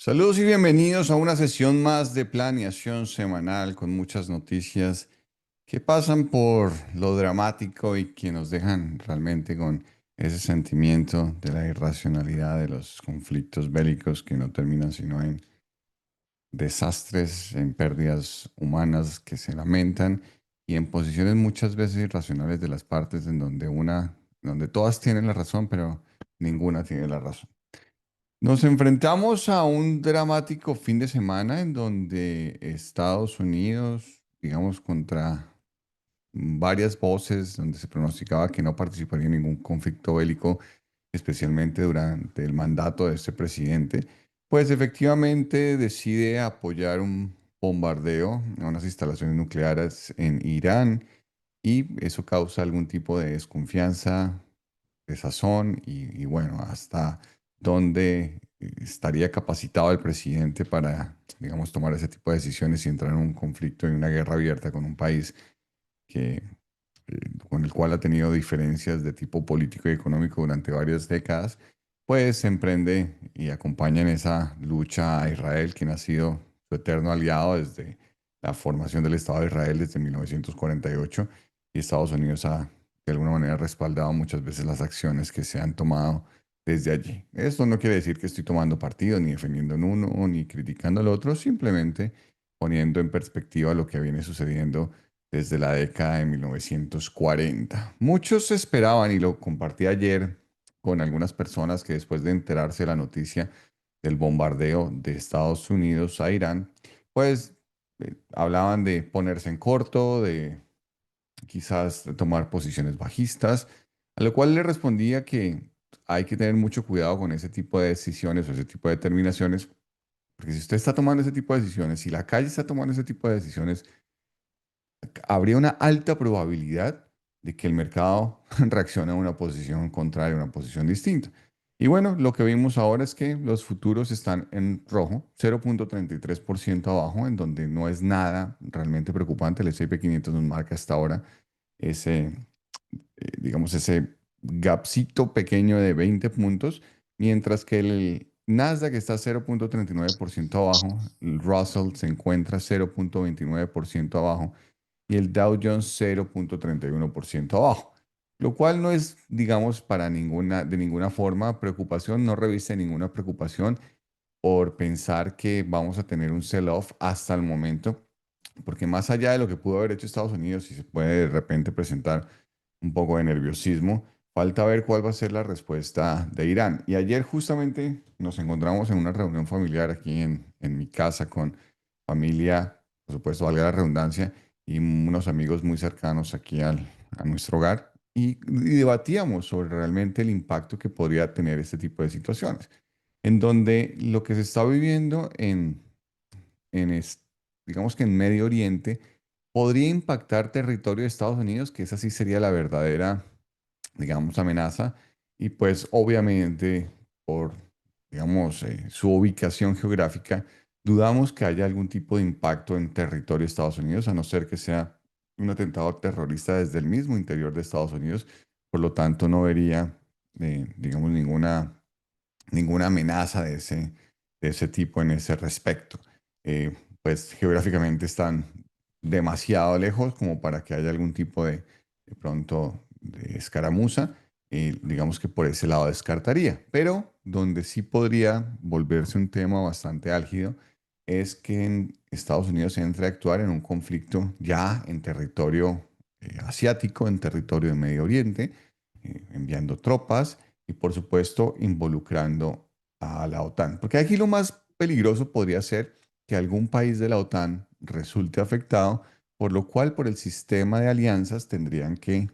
Saludos y bienvenidos a una sesión más de planeación semanal con muchas noticias que pasan por lo dramático y que nos dejan realmente con ese sentimiento de la irracionalidad de los conflictos bélicos que no terminan sino en desastres, en pérdidas humanas que se lamentan y en posiciones muchas veces irracionales de las partes en donde todas tienen la razón, pero ninguna tiene la razón. Nos enfrentamos a un dramático fin de semana en donde Estados Unidos, digamos, contra varias voces, donde se pronosticaba que no participaría en ningún conflicto bélico, especialmente durante el mandato de este presidente, pues efectivamente decide apoyar un bombardeo a unas instalaciones nucleares en Irán y eso causa algún tipo de desconfianza, desazón y bueno, hasta dónde estaría capacitado el presidente para, digamos, tomar ese tipo de decisiones y entrar en un conflicto y una guerra abierta con un país que, con el cual ha tenido diferencias de tipo político y económico durante varias décadas, pues se emprende y acompaña en esa lucha a Israel, quien ha sido su eterno aliado desde la formación del Estado de Israel desde 1948 y Estados Unidos ha de alguna manera respaldado muchas veces las acciones que se han tomado desde allí. Esto no quiere decir que estoy tomando partido ni defendiendo en uno ni criticando al otro, simplemente poniendo en perspectiva lo que viene sucediendo desde la década de 1940. Muchos esperaban, y lo compartí ayer con algunas personas que después de enterarse de la noticia del bombardeo de Estados Unidos a Irán, pues hablaban de ponerse en corto, de quizás tomar posiciones bajistas, a lo cual le respondía que hay que tener mucho cuidado con ese tipo de decisiones o ese tipo de determinaciones, porque si usted está tomando ese tipo de decisiones, si la calle está tomando ese tipo de decisiones, habría una alta probabilidad de que el mercado reaccione a una posición contraria, a una posición distinta. Y bueno, lo que vimos ahora es que los futuros están en rojo, 0,33% abajo, en donde no es nada realmente preocupante. El S&P 500 nos marca hasta ahora ese, digamos, ese gapcito pequeño de 20 puntos, mientras que el Nasdaq está 0,39% abajo, el Russell se encuentra 0,29% abajo y el Dow Jones 0,31% abajo, lo cual no es, digamos, de ninguna forma preocupación, no reviste ninguna preocupación por pensar que vamos a tener un sell-off hasta el momento, porque más allá de lo que pudo haber hecho Estados Unidos y se puede de repente presentar un poco de nerviosismo, falta ver cuál va a ser la respuesta de Irán. Y ayer justamente nos encontramos en una reunión familiar aquí en mi casa con familia, por supuesto, valga la redundancia, y unos amigos muy cercanos aquí a nuestro hogar. Y debatíamos sobre realmente el impacto que podría tener este tipo de situaciones, en donde lo que se está viviendo en es- digamos que en Medio Oriente, podría impactar territorio de Estados Unidos, que esa sí sería la verdadera, digamos, amenaza. Y pues obviamente por, digamos, su ubicación geográfica, dudamos que haya algún tipo de impacto en territorio de Estados Unidos, a no ser que sea un atentado terrorista desde el mismo interior de Estados Unidos. Por lo tanto, no vería, digamos, ninguna amenaza de ese tipo en ese respecto. Pues geográficamente están demasiado lejos como para que haya algún tipo de pronto, de escaramuza. Digamos que por ese lado descartaría. Pero donde sí podría volverse un tema bastante álgido es que en Estados Unidos se entre a actuar en un conflicto ya en territorio asiático, en territorio de Medio Oriente, enviando tropas y por supuesto involucrando a la OTAN. Porque aquí lo más peligroso podría ser que algún país de la OTAN resulte afectado, por lo cual por el sistema de alianzas tendrían que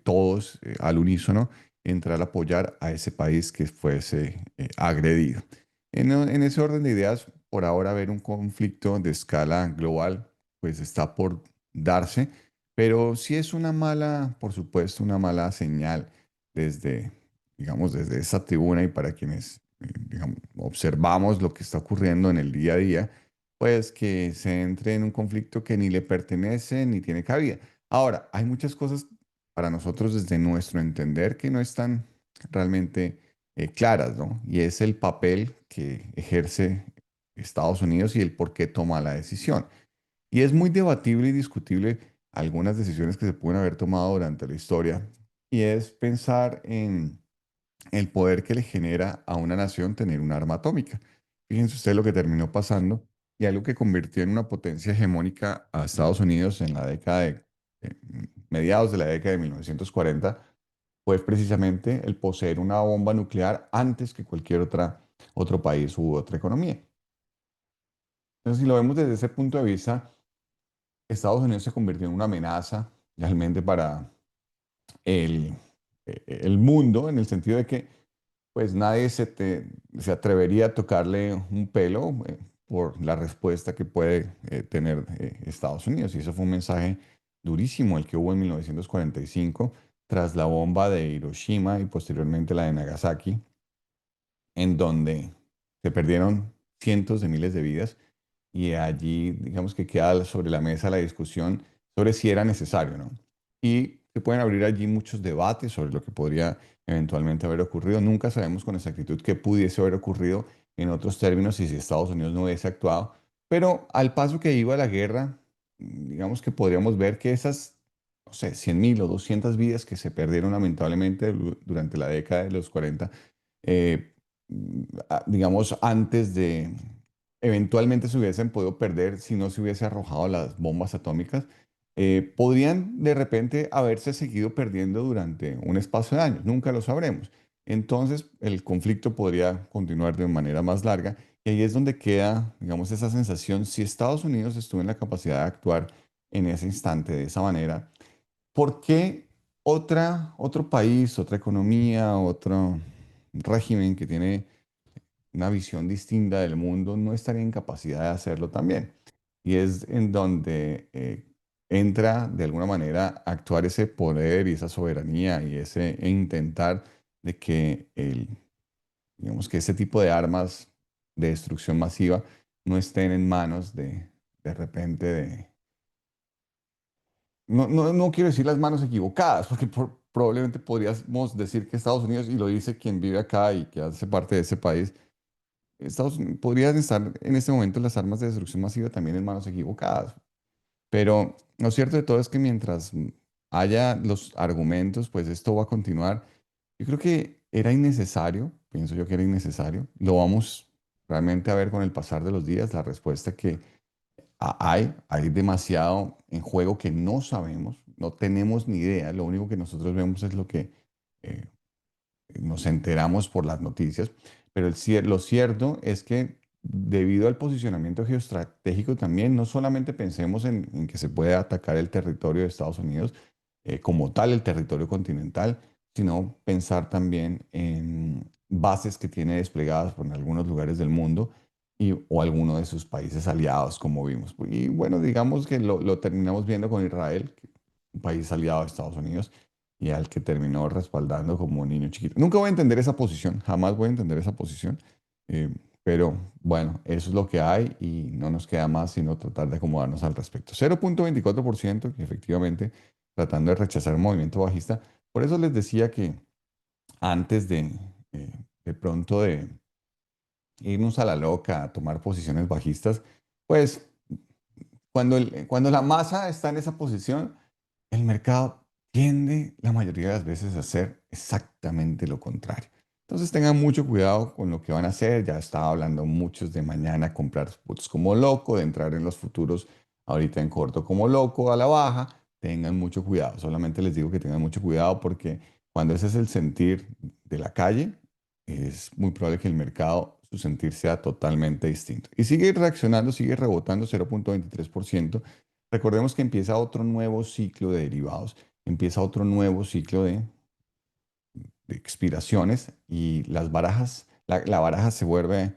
todos al unísono entrar a apoyar a ese país que fuese agredido. En ese orden de ideas, por ahora ver un conflicto de escala global, pues está por darse, pero sí es una mala, por supuesto, una mala señal desde, digamos, desde esa tribuna y para quienes, digamos, observamos lo que está ocurriendo en el día a día, pues que se entre en un conflicto que ni le pertenece ni tiene cabida. Ahora, hay muchas cosas para nosotros desde nuestro entender que no están realmente claras, ¿no? Y es el papel que ejerce Estados Unidos y el por qué toma la decisión. Y es muy debatible y discutible algunas decisiones que se pueden haber tomado durante la historia, y es pensar en el poder que le genera a una nación tener un arma atómica. Fíjense ustedes lo que terminó pasando y algo que convirtió en una potencia hegemónica a Estados Unidos en la década eh, mediados de la década de 1940, fue precisamente el poseer una bomba nuclear antes que cualquier otro país u otra economía. Entonces, si lo vemos desde ese punto de vista, Estados Unidos se convirtió en una amenaza realmente para el, el mundo, en el sentido de que pues nadie se atrevería a tocarle un pelo por la respuesta que puede tener Estados Unidos. Y eso fue un mensaje durísimo el que hubo en 1945 tras la bomba de Hiroshima y posteriormente la de Nagasaki, en donde se perdieron cientos de miles de vidas, y allí digamos que queda sobre la mesa la discusión sobre si era necesario, ¿no? Y se pueden abrir allí muchos debates sobre lo que podría eventualmente haber ocurrido. Nunca sabemos con exactitud qué pudiese haber ocurrido en otros términos y si Estados Unidos no hubiese actuado, pero al paso que iba la guerra, digamos que podríamos ver que esas, no sé, 100.000 o 200 vidas que se perdieron lamentablemente durante la década de los 40, eh, digamos, antes de eventualmente se hubiesen podido perder si no se hubiese arrojado las bombas atómicas, podrían de repente haberse seguido perdiendo durante un espacio de años, nunca lo sabremos. Entonces el conflicto podría continuar de manera más larga, y ahí es donde queda, digamos, esa sensación: si Estados Unidos estuvo en la capacidad de actuar en ese instante de esa manera, ¿por qué otro país, otra economía, otro régimen que tiene una visión distinta del mundo no estaría en capacidad de hacerlo también? Y es en donde entra de alguna manera a actuar ese poder y esa soberanía y ese e intentar de que digamos que ese tipo de armas de destrucción masiva no estén en manos de repente no quiero decir las manos equivocadas, porque probablemente podríamos decir que Estados Unidos, y lo dice quien vive acá y que hace parte de ese país, Estados Unidos podrían estar en este momento las armas de destrucción masiva también en manos equivocadas. Pero lo cierto de todo es que mientras haya los argumentos, pues esto va a continuar. Yo creo que era innecesario, pienso yo que era innecesario. Lo vamos realmente a ver con el pasar de los días, la respuesta que hay demasiado en juego que no sabemos, no tenemos ni idea. Lo único que nosotros vemos es lo que eh, nos enteramos por las noticias, pero lo cierto es que debido al posicionamiento geoestratégico también, no solamente pensemos en que se puede atacar el territorio de Estados Unidos como tal, el territorio continental, sino pensar también en bases que tiene desplegadas por algunos lugares del mundo o alguno de sus países aliados, como vimos. Y bueno, digamos que lo terminamos viendo con Israel, un país aliado de Estados Unidos, y al que terminó respaldando como un niño chiquito. Nunca voy a entender esa posición, jamás voy a entender esa posición, eh, pero bueno, eso es lo que hay y no nos queda más sino tratar de acomodarnos al respecto. 0,24%, que efectivamente tratando de rechazar el movimiento bajista. Por eso les decía que antes de pronto de irnos a la loca a tomar posiciones bajistas, pues cuando la masa está en esa posición, el mercado tiende la mayoría de las veces a hacer exactamente lo contrario. Entonces tengan mucho cuidado con lo que van a hacer. Ya estaba hablando muchos de mañana comprar puts como loco, de entrar en los futuros ahorita en corto como loco a la baja. Tengan mucho cuidado. Solamente les digo que tengan mucho cuidado porque cuando ese es el sentir de la calle, es muy probable que el mercado, su sentir sea totalmente distinto. Y sigue reaccionando, sigue rebotando 0,23%. Recordemos que empieza otro nuevo ciclo de derivados, empieza otro nuevo ciclo de expiraciones, y la baraja se vuelve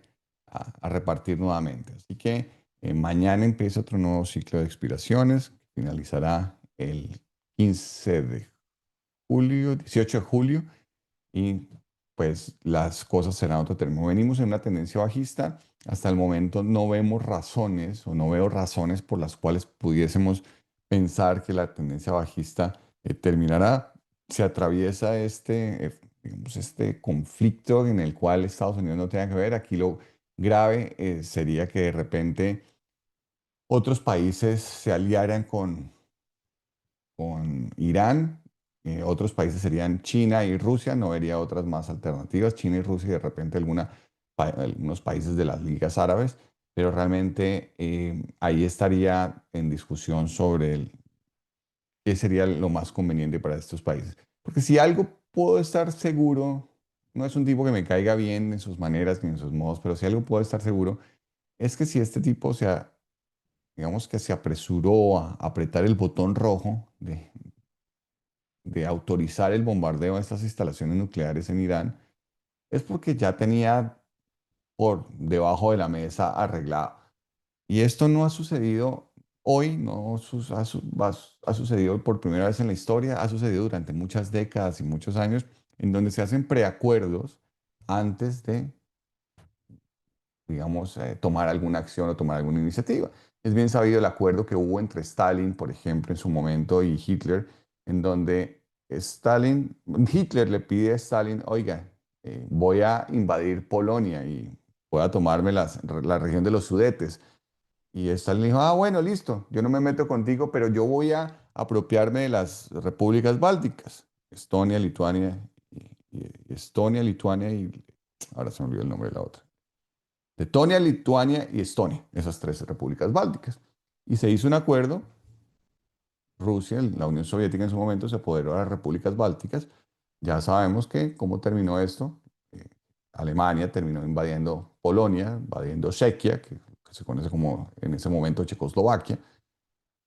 a repartir nuevamente. Así que mañana empieza otro nuevo ciclo de expiraciones, que finalizará el 15 de julio, 18 de julio, y pues las cosas serán otro término. Venimos en una tendencia bajista. Hasta el momento no vemos razones o no veo razones por las cuales pudiésemos pensar que la tendencia bajista terminará. Se atraviesa digamos, este conflicto en el cual Estados Unidos no tenga que ver. Aquí grave sería que de repente otros países se aliaran con Irán. Otros países serían China y Rusia, no vería otras más alternativas, China y Rusia y de repente algunos países de las ligas árabes, pero realmente ahí estaría en discusión sobre qué sería lo más conveniente para estos países. Porque si algo puedo estar seguro, no es un tipo que me caiga bien en sus maneras ni en sus modos, pero si algo puedo estar seguro es que si este tipo digamos que se apresuró a apretar el botón rojo de autorizar el bombardeo de estas instalaciones nucleares en Irán, es porque ya tenía por debajo de la mesa arreglado. Y esto no ha sucedido hoy, no ha sucedido por primera vez en la historia, ha sucedido durante muchas décadas y muchos años, en donde se hacen preacuerdos antes de digamos, tomar alguna acción o tomar alguna iniciativa. Es bien sabido el acuerdo que hubo entre Stalin, por ejemplo, en su momento, y Hitler, en donde Hitler le pide a Stalin, oiga, voy a invadir Polonia y voy a tomarme la región de los Sudetes. Y Stalin dijo, ah, bueno, listo, yo no me meto contigo, pero yo voy a apropiarme de las repúblicas bálticas, Estonia, Lituania, Estonia, Lituania y ahora se me olvidó el nombre de la otra. Letonia, Lituania y Estonia, esas tres repúblicas bálticas. Y se hizo un acuerdo, Rusia, la Unión Soviética en su momento se apoderó de las repúblicas bálticas. Ya sabemos que cómo terminó esto. Eh, Alemania terminó invadiendo Polonia, invadiendo Chequia, que se conoce como en ese momento Checoslovaquia,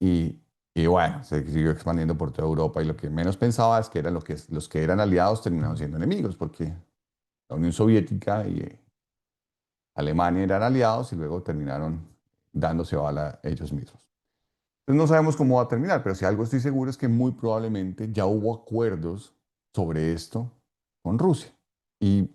y, y bueno, se siguió expandiendo por toda Europa y lo que menos pensaba es que eran los que eran aliados terminaron siendo enemigos, porque la Unión Soviética y Alemania eran aliados y luego terminaron dándose bala ellos mismos. Entonces no sabemos cómo va a terminar, pero si algo estoy seguro es que muy probablemente ya hubo acuerdos sobre esto con Rusia. Y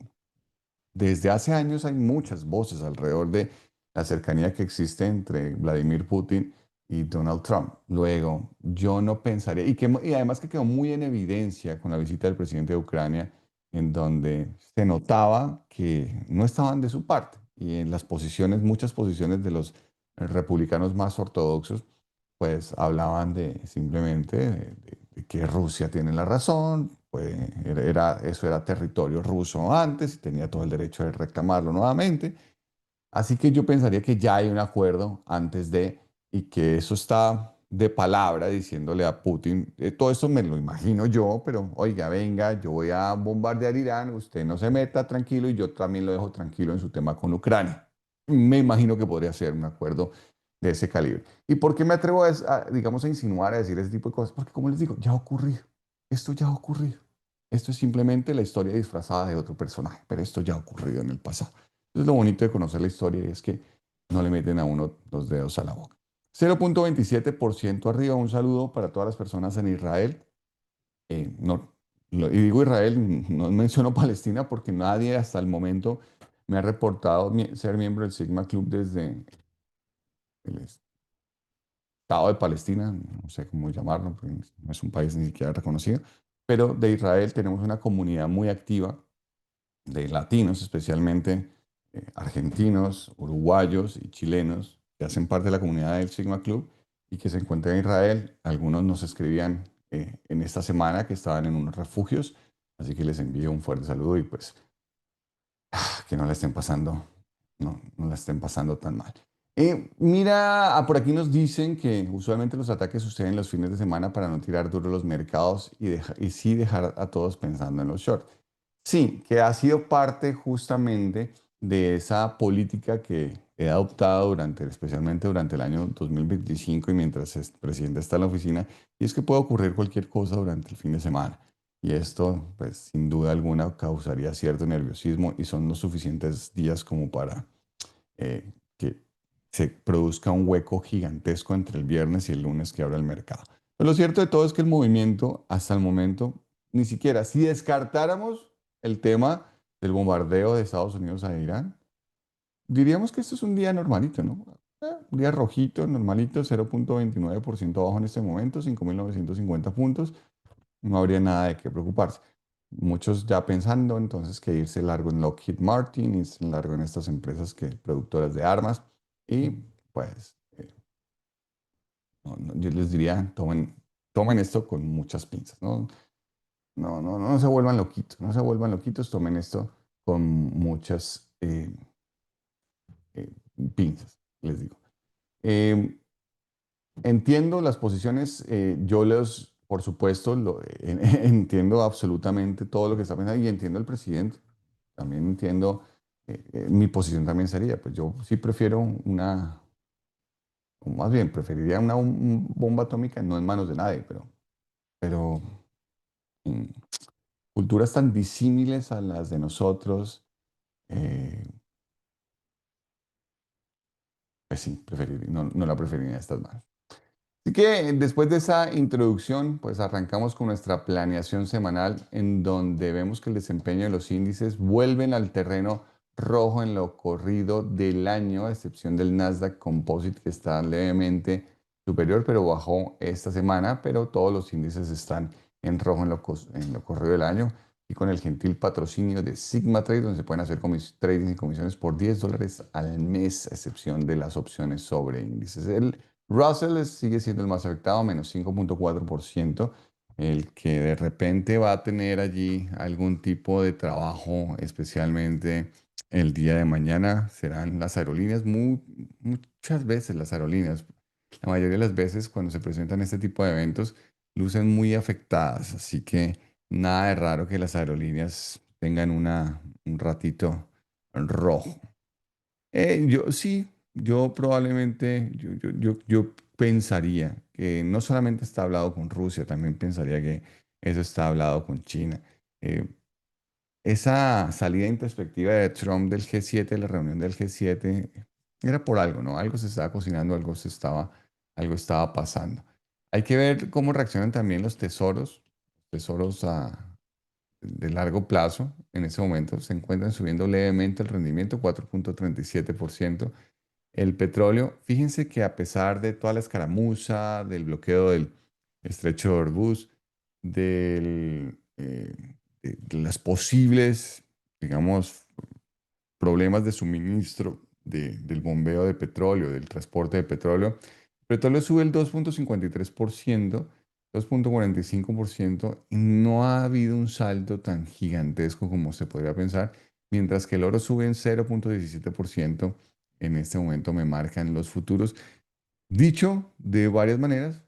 desde hace años hay muchas voces alrededor de la cercanía que existe entre Vladimir Putin y Donald Trump. Luego, yo no pensaría, y además que quedó muy en evidencia con la visita del presidente de Ucrania, en donde se notaba que no estaban de su parte. Y en las posiciones, muchas posiciones de los republicanos más ortodoxos, pues hablaban de simplemente de que Rusia tiene la razón, pues eso era territorio ruso antes y tenía todo el derecho de reclamarlo nuevamente. Así que yo pensaría que ya hay un acuerdo antes de, y que eso está de palabra diciéndole a Putin, todo esto me lo imagino yo, pero oiga, venga, yo voy a bombardear Irán, usted no se meta tranquilo y yo también lo dejo tranquilo en su tema con Ucrania. Me imagino que podría ser un acuerdo de ese calibre. ¿Y por qué me atrevo digamos, a insinuar, a decir ese tipo de cosas? Porque como les digo, ya ha ocurrido. Esto ya ha ocurrido. Esto es simplemente la historia disfrazada de otro personaje, pero esto ya ha ocurrido en el pasado. Entonces lo bonito de conocer la historia es que no le meten a uno los dedos a la boca. 0.27% arriba. Un saludo para todas las personas en Israel. No, y digo Israel, no menciono Palestina porque nadie hasta el momento me ha reportado ser miembro del Sigma Club desde el Estado de Palestina, no sé cómo llamarlo, porque no es un país ni siquiera reconocido, pero de Israel tenemos una comunidad muy activa de latinos, especialmente argentinos, uruguayos y chilenos, que hacen parte de la comunidad del Sigma Club y que se encuentran en Israel. Algunos nos escribían en esta semana que estaban en unos refugios, así que les envío un fuerte saludo y pues que no la estén pasando, no la estén pasando tan mal. Mira, por aquí nos dicen que usualmente los ataques suceden los fines de semana para no tirar duro los mercados y sí dejar a todos pensando en los shorts. Sí, que ha sido parte justamente de esa política que he adoptado especialmente durante el año 2025 y mientras el presidente está en la oficina, y es que puede ocurrir cualquier cosa durante el fin de semana. Y esto, pues, sin duda alguna, causaría cierto nerviosismo y son los suficientes días como para que se produzca un hueco gigantesco entre el viernes y el lunes que abra el mercado. Pero lo cierto de todo es que el movimiento, hasta el momento, ni siquiera, si descartáramos el tema del bombardeo de Estados Unidos a Irán, diríamos que esto es un día normalito, ¿no? Un día rojito, normalito, 0.29% abajo en este momento, 5.950 puntos, no habría nada de qué preocuparse. Muchos ya pensando entonces que irse largo en Lockheed Martin, irse largo en estas empresas que, productoras de armas. Y pues yo les diría, tomen esto con muchas pinzas, ¿no? No se vuelvan loquitos, no se vuelvan loquitos, tomen esto con muchas eh, pinzas, les digo. Eh, Entiendo las posiciones, por supuesto, entiendo absolutamente todo lo que está pensando y entiendo el presidente. También entiendo, mi posición también sería, pues yo sí prefiero o más bien, preferiría una bomba atómica no en manos de nadie, pero mm, culturas tan disímiles a las de nosotros, eh, pues sí, no la preferiría en estas manos. Así que después de esa introducción, pues arrancamos con nuestra planeación semanal en donde vemos que el desempeño de los índices vuelven al terreno rojo en lo corrido del año, a excepción del Nasdaq Composite que está levemente superior, pero bajó esta semana, pero todos los índices están en rojo en lo corrido del año y con el gentil patrocinio de Sigma Trade, donde se pueden hacer trading y comisiones por $10 al mes, a excepción de las opciones sobre índices. Russell sigue siendo el más afectado, menos 5,4%. El que de repente va a tener allí algún tipo de trabajo, especialmente el día de mañana, serán las aerolíneas. Muchas veces las aerolíneas, la mayoría de las veces cuando se presentan este tipo de eventos, lucen muy afectadas. Así que nada de raro que las aerolíneas tengan un ratito rojo. Yo sí, yo probablemente, yo pensaría que no solamente está hablado con Rusia, también pensaría que eso está hablado con China. Eh, Esa salida en perspectiva de Trump del G7, la reunión del G7, era por algo, ¿no? Algo se estaba cocinando, algo estaba pasando. Hay que ver cómo reaccionan también los tesoros de largo plazo. En ese momento se encuentran subiendo levemente el rendimiento, 4,37%. El petróleo, fíjense que a pesar de toda la escaramuza, del bloqueo del estrecho de Hormuz, de las posibles, digamos, problemas de suministro del bombeo de petróleo, del transporte de petróleo, el petróleo sube el 2,53%, 2,45%, y no ha habido un salto tan gigantesco como se podría pensar, mientras que el oro sube en 0,17%. En este momento me marcan los futuros. Dicho de varias maneras,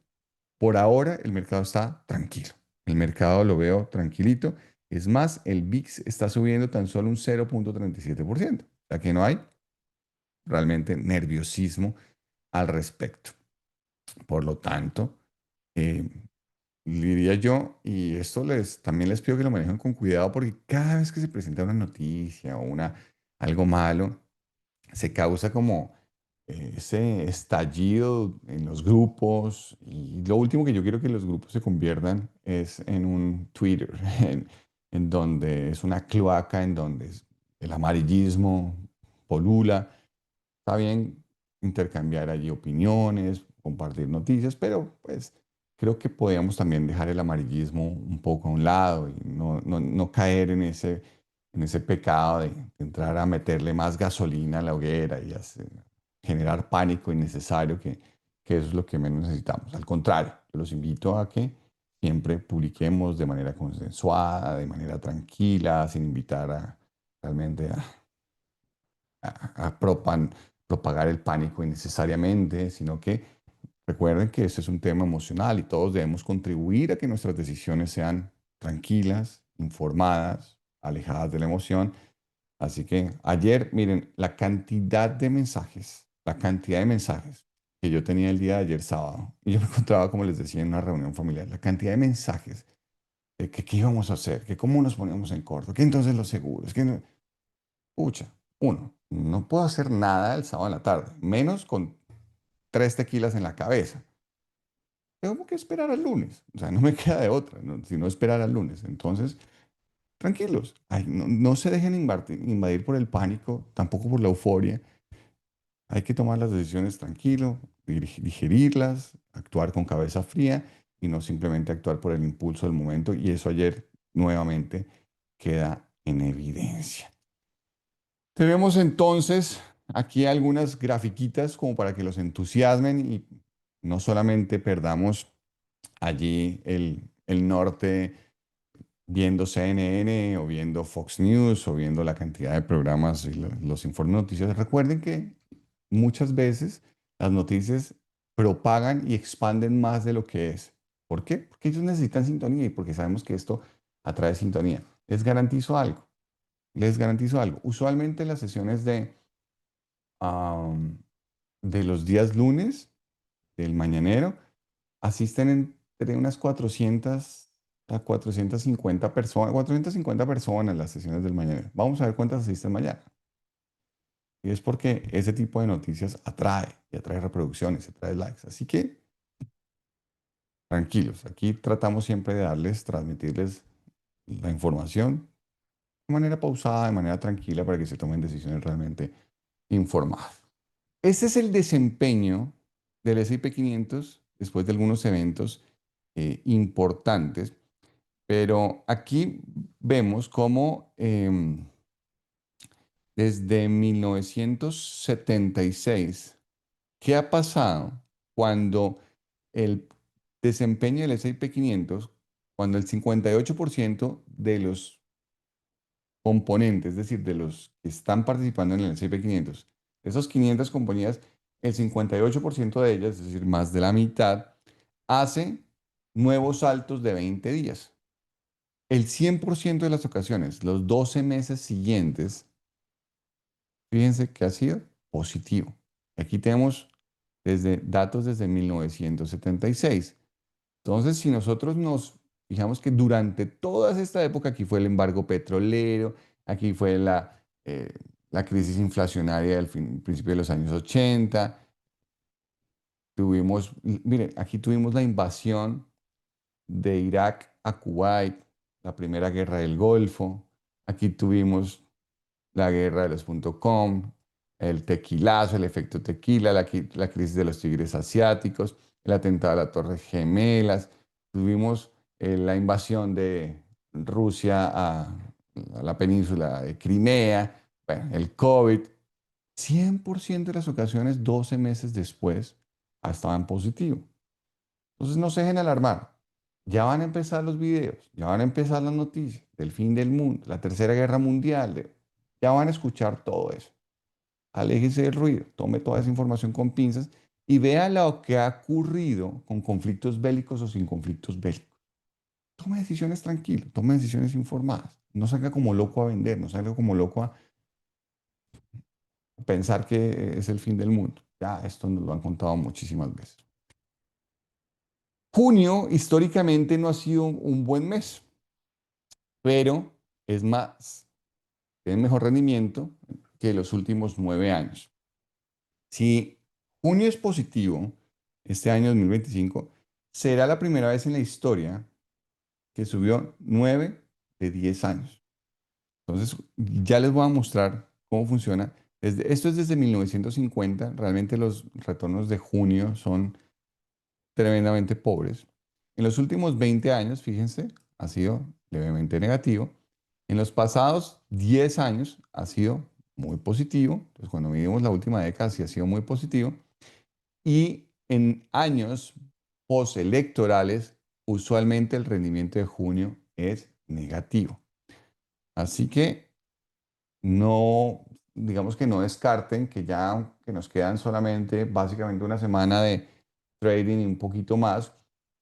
por ahora el mercado está tranquilo. El mercado lo veo tranquilito. Es más, el VIX está subiendo tan solo un 0,37%. O sea que no hay realmente nerviosismo al respecto. Por lo tanto, eh, diría yo, y esto también les pido que lo manejen con cuidado porque cada vez que se presenta una noticia o algo malo, se causa como ese estallido en los grupos y lo último que yo quiero que los grupos se conviertan es en un Twitter, en donde es una cloaca, en donde el amarillismo polula. Está bien intercambiar allí opiniones, compartir noticias, pero pues creo que podríamos también dejar el amarillismo un poco a un lado y no caer en ese pecado de entrar a meterle más gasolina a la hoguera y generar pánico innecesario, que eso es lo que menos necesitamos. Al contrario, yo los invito a que siempre publiquemos de manera consensuada, de manera tranquila, sin invitar realmente a propagar el pánico innecesariamente, sino que recuerden que este es un tema emocional y todos debemos contribuir a que nuestras decisiones sean tranquilas, informadas, alejadas de la emoción. Así que ayer, miren, la cantidad de mensajes que yo tenía el día de ayer sábado, y yo me encontraba, como les decía, en una reunión familiar, la cantidad de mensajes de que qué íbamos a hacer, que cómo nos poníamos en corto, que entonces los seguros, que no. Pucha, uno, no puedo hacer nada el sábado en la tarde, menos con 3 tequilas en la cabeza. Tengo que esperar al lunes. O sea, no me queda de otra, ¿no? Sino esperar al lunes. Entonces, tranquilos. Ay, no se dejen invadir por el pánico, tampoco por la euforia. Hay que tomar las decisiones tranquilo, digerirlas, actuar con cabeza fría y no simplemente actuar por el impulso del momento. Y eso ayer nuevamente queda en evidencia. Tenemos entonces aquí algunas grafiquitas como para que los entusiasmen y no solamente perdamos allí el norte viendo CNN o viendo Fox News o viendo la cantidad de programas y los informes de noticias. Recuerden que muchas veces las noticias propagan y expanden más de lo que es. ¿Por qué? Porque ellos necesitan sintonía y porque sabemos que esto atrae sintonía. Les garantizo algo, les garantizo algo. Usualmente las sesiones am, de los días lunes, del mañanero, asisten entre unas 400 a 450 personas las sesiones del mañanero. Vamos a ver cuántas asisten mañana. Y es porque ese tipo de noticias atrae y atrae reproducciones, atrae likes. Así que tranquilos, aquí tratamos siempre de darles, transmitirles la información de manera pausada, de manera tranquila, para que se tomen decisiones realmente informadas. Este es el desempeño del S&P 500 después de algunos eventos importantes, pero aquí vemos cómo desde 1976, ¿qué ha pasado cuando el desempeño del S&P 500, cuando el 58% de los componentes, es decir, de los que están participando en el S&P 500, de esos 500 compañías, el 58% de ellas, es decir, más de la mitad, hace nuevos saltos de 20 días? El 100% de las ocasiones, los 12 meses siguientes, fíjense que ha sido positivo. Aquí tenemos datos desde 1976. Entonces, si nosotros nos fijamos que durante toda esta época, aquí fue el embargo petrolero, aquí fue la crisis inflacionaria del principio de los años 80, mire, aquí tuvimos la invasión de Irak a Kuwait, la primera guerra del Golfo, aquí tuvimos la guerra de los .com, el tequilazo, el efecto tequila, la crisis de los tigres asiáticos, el atentado a las Torres Gemelas, tuvimos la invasión de Rusia a la península de Crimea, bueno, el COVID. 100% de las ocasiones, 12 meses después, estaban positivo. Entonces no se dejen alarmar. Ya van a empezar los videos, ya van a empezar las noticias del fin del mundo, la Tercera Guerra Mundial, ya van a escuchar todo eso. Aléjese del ruido, tome toda esa información con pinzas y vea lo que ha ocurrido con conflictos bélicos o sin conflictos bélicos. Tome decisiones tranquilas, tome decisiones informadas. No salga como loco a vender, no salga como loco a pensar que es el fin del mundo. Ya esto nos lo han contado muchísimas veces. Junio históricamente no ha sido un buen mes, pero es más, tiene mejor rendimiento que los últimos 9 años. Si junio es positivo, este año 2025, será la primera vez en la historia que subió 9 de 10 años. Entonces, ya les voy a mostrar cómo funciona. Esto es desde 1950. Realmente los retornos de junio son tremendamente pobres. En los últimos 20 años, fíjense, ha sido levemente negativo. En los pasados 10 años ha sido muy positivo. Entonces, cuando medimos la última década, sí ha sido muy positivo. Y en años postelectorales, usualmente el rendimiento de junio es negativo. Así que no, digamos que no descarten que ya que nos quedan solamente básicamente una semana de trading y un poquito más,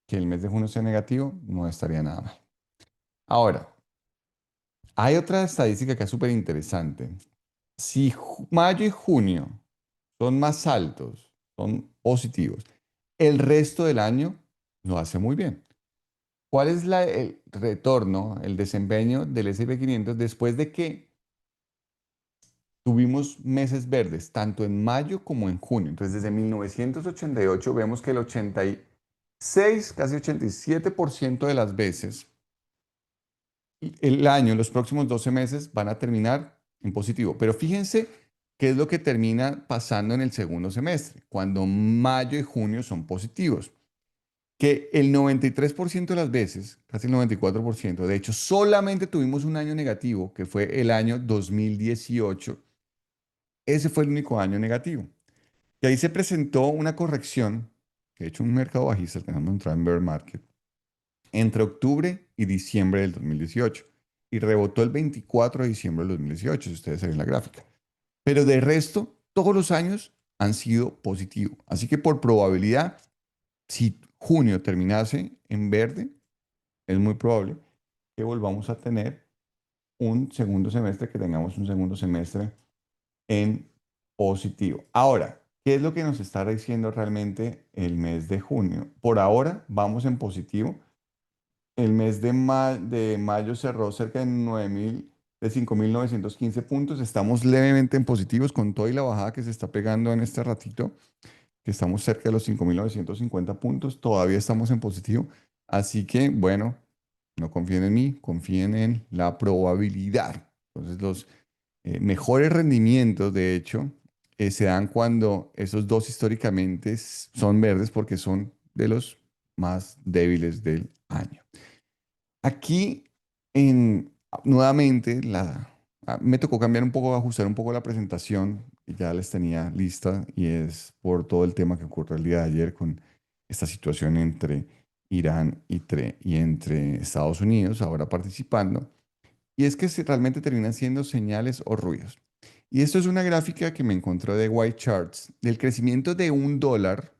que el mes de junio sea negativo, no estaría nada mal. Ahora, hay otra estadística que es súper interesante. Si mayo y junio son más altos, son positivos, el resto del año lo hace muy bien. ¿Cuál es el retorno, el desempeño del S&P 500 después de que tuvimos meses verdes, tanto en mayo como en junio? Entonces, desde 1988 vemos que el 86, casi 87% de las veces, el año, los próximos 12 meses van a terminar en positivo. Pero fíjense qué es lo que termina pasando en el segundo semestre, cuando mayo y junio son positivos. que el 93% de las veces, casi el 94%, de hecho, solamente tuvimos un año negativo, que fue el año 2018. Ese fue el único año negativo. Y ahí se presentó una corrección, que de hecho un mercado bajista, tenemos entrar en bear market, entre octubre y diciembre del 2018. Y rebotó el 24 de diciembre del 2018, si ustedes ven la gráfica. Pero de resto, todos los años han sido positivos. Así que por probabilidad, si junio terminase en verde, es muy probable que volvamos a tener un segundo semestre, que tengamos un segundo semestre en positivo. Ahora, ¿qué es lo que nos está diciendo realmente el mes de junio? Por ahora vamos en positivo. El mes de mayo cerró cerca de 9.000, de 5.915 puntos. Estamos levemente en positivos con toda y la bajada que se está pegando en este ratito, que estamos cerca de los 5.950 puntos. Todavía estamos en positivo. Así que, bueno, no confíen en mí, confíen en la probabilidad. Entonces, los mejores rendimientos, de hecho, se dan cuando esos dos históricamente son verdes porque son de los más débiles del año. Aquí, nuevamente, me tocó cambiar un poco, ajustar un poco la presentación, que ya les tenía lista, y es por todo el tema que ocurrió el día de ayer con esta situación entre Irán y entre Estados Unidos, ahora participando. Y es que realmente terminan siendo señales o ruidos. Y esto es una gráfica que me encontró de White Charts del crecimiento de $1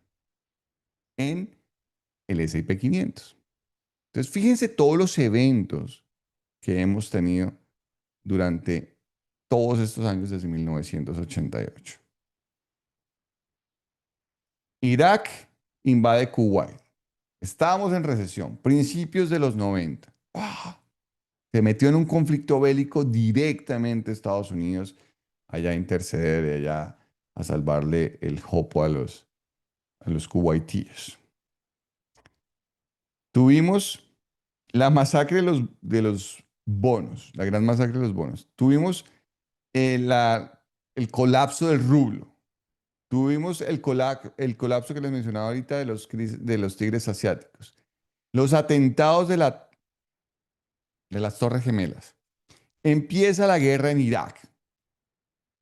en el S&P 500. Entonces, fíjense todos los eventos que hemos tenido durante todos estos años desde 1988. Irak invade Kuwait. Estábamos en recesión, principios de los 90. ¡Ah! Se metió en un conflicto bélico directamente Estados Unidos, allá a interceder y allá a salvarle el jopo a los kuwaitíes. Tuvimos la masacre de los bonos, la gran masacre de los bonos. Tuvimos el colapso del rublo. Tuvimos el colapso que les mencionaba ahorita de los tigres asiáticos. Los atentados de las Torres Gemelas. Empieza la guerra en Irak.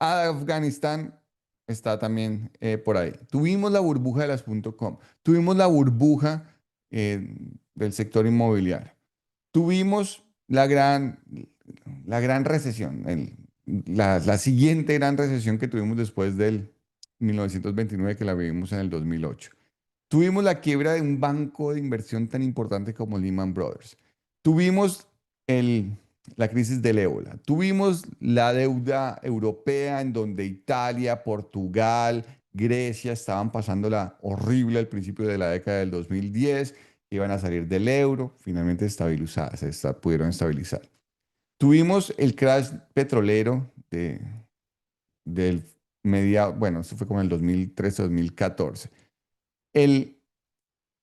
Afganistán está también por ahí. Tuvimos la burbuja de las .com. Tuvimos la burbuja del sector inmobiliario. Tuvimos la gran recesión, la siguiente gran recesión que tuvimos después del 1929, que la vivimos en el 2008. Tuvimos la quiebra de un banco de inversión tan importante como Lehman Brothers. Tuvimos el, la crisis del ébola. Tuvimos la deuda europea en donde Italia, Portugal, Grecia estaban pasando la horrible al principio de la década del 2010, iban a salir del euro, finalmente pudieron estabilizar. Tuvimos el crash petrolero del bueno, esto fue como en el 2013-2014. El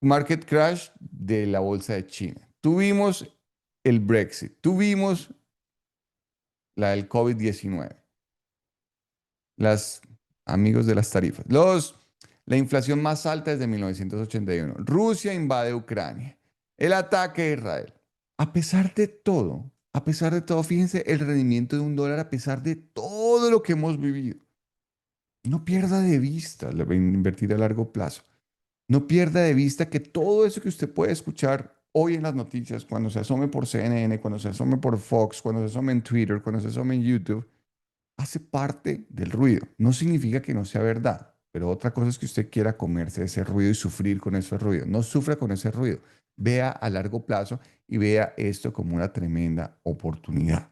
market crash de la bolsa de China. Tuvimos el Brexit. Tuvimos la del COVID-19. Las amigos de las tarifas. La inflación más alta desde 1981. Rusia invade Ucrania. El ataque a Israel. A pesar de todo, fíjense el rendimiento de $1 a pesar de todo lo que hemos vivido. No pierda de vista invertir a largo plazo. No pierda de vista que todo eso que usted puede escuchar hoy en las noticias, cuando se asome por CNN, cuando se asome por Fox, cuando se asome en Twitter, cuando se asome en YouTube, hace parte del ruido. No significa que no sea verdad, pero otra cosa es que usted quiera comerse ese ruido y sufrir con ese ruido. No sufra con ese ruido. Vea a largo plazo y vea esto como una tremenda oportunidad.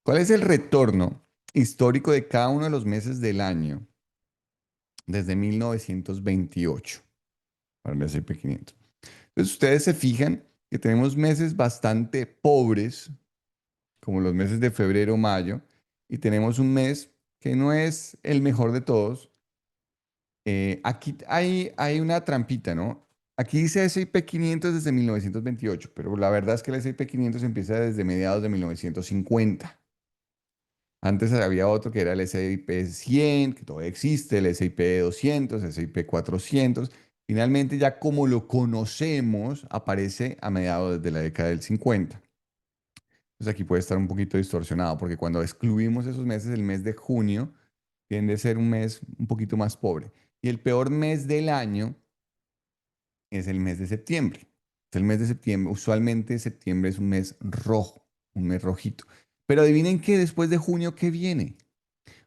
¿Cuál es el retorno histórico de cada uno de los meses del año desde 1928 para el S&P 500? Entonces, ustedes se fijan que tenemos meses bastante pobres, como los meses de febrero, mayo, y tenemos un mes que no es el mejor de todos. Aquí hay una trampita, ¿no? Aquí dice S&P 500 desde 1928, pero la verdad es que el S&P 500 empieza desde mediados de 1950. Antes había otro que era el S&P 100, que todavía existe, el S&P 200, S&P 400. Finalmente, ya como lo conocemos, aparece a mediados de la década del 50. Entonces aquí puede estar un poquito distorsionado, porque cuando excluimos esos meses, el mes de junio tiende a ser un mes un poquito más pobre. Y el peor mes del año es el mes de septiembre. Es el mes de septiembre, usualmente septiembre es un mes rojo, un mes rojito. Pero adivinen que después de junio, ¿qué viene?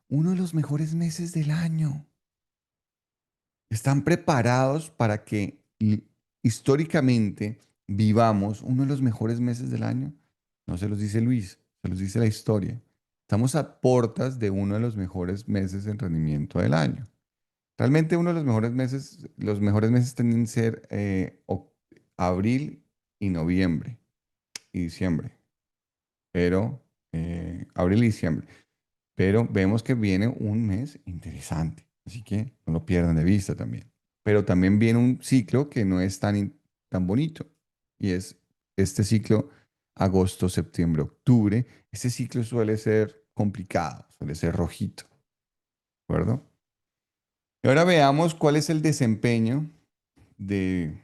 Uno de los mejores meses del año. ¿Están preparados para que históricamente vivamos uno de los mejores meses del año? No se los dice Luis, se los dice la historia. Estamos a portas de uno de los mejores meses en rendimiento del año. Realmente uno de los mejores meses tienden a ser abril y noviembre y diciembre, pero abril y diciembre. Pero vemos que viene un mes interesante, así que no lo pierdan de vista también. Pero también viene un ciclo que no es tan bonito, y es este ciclo agosto, septiembre, octubre. Este ciclo suele ser complicado, suele ser rojito, ¿de acuerdo? Y ahora veamos cuál es el desempeño de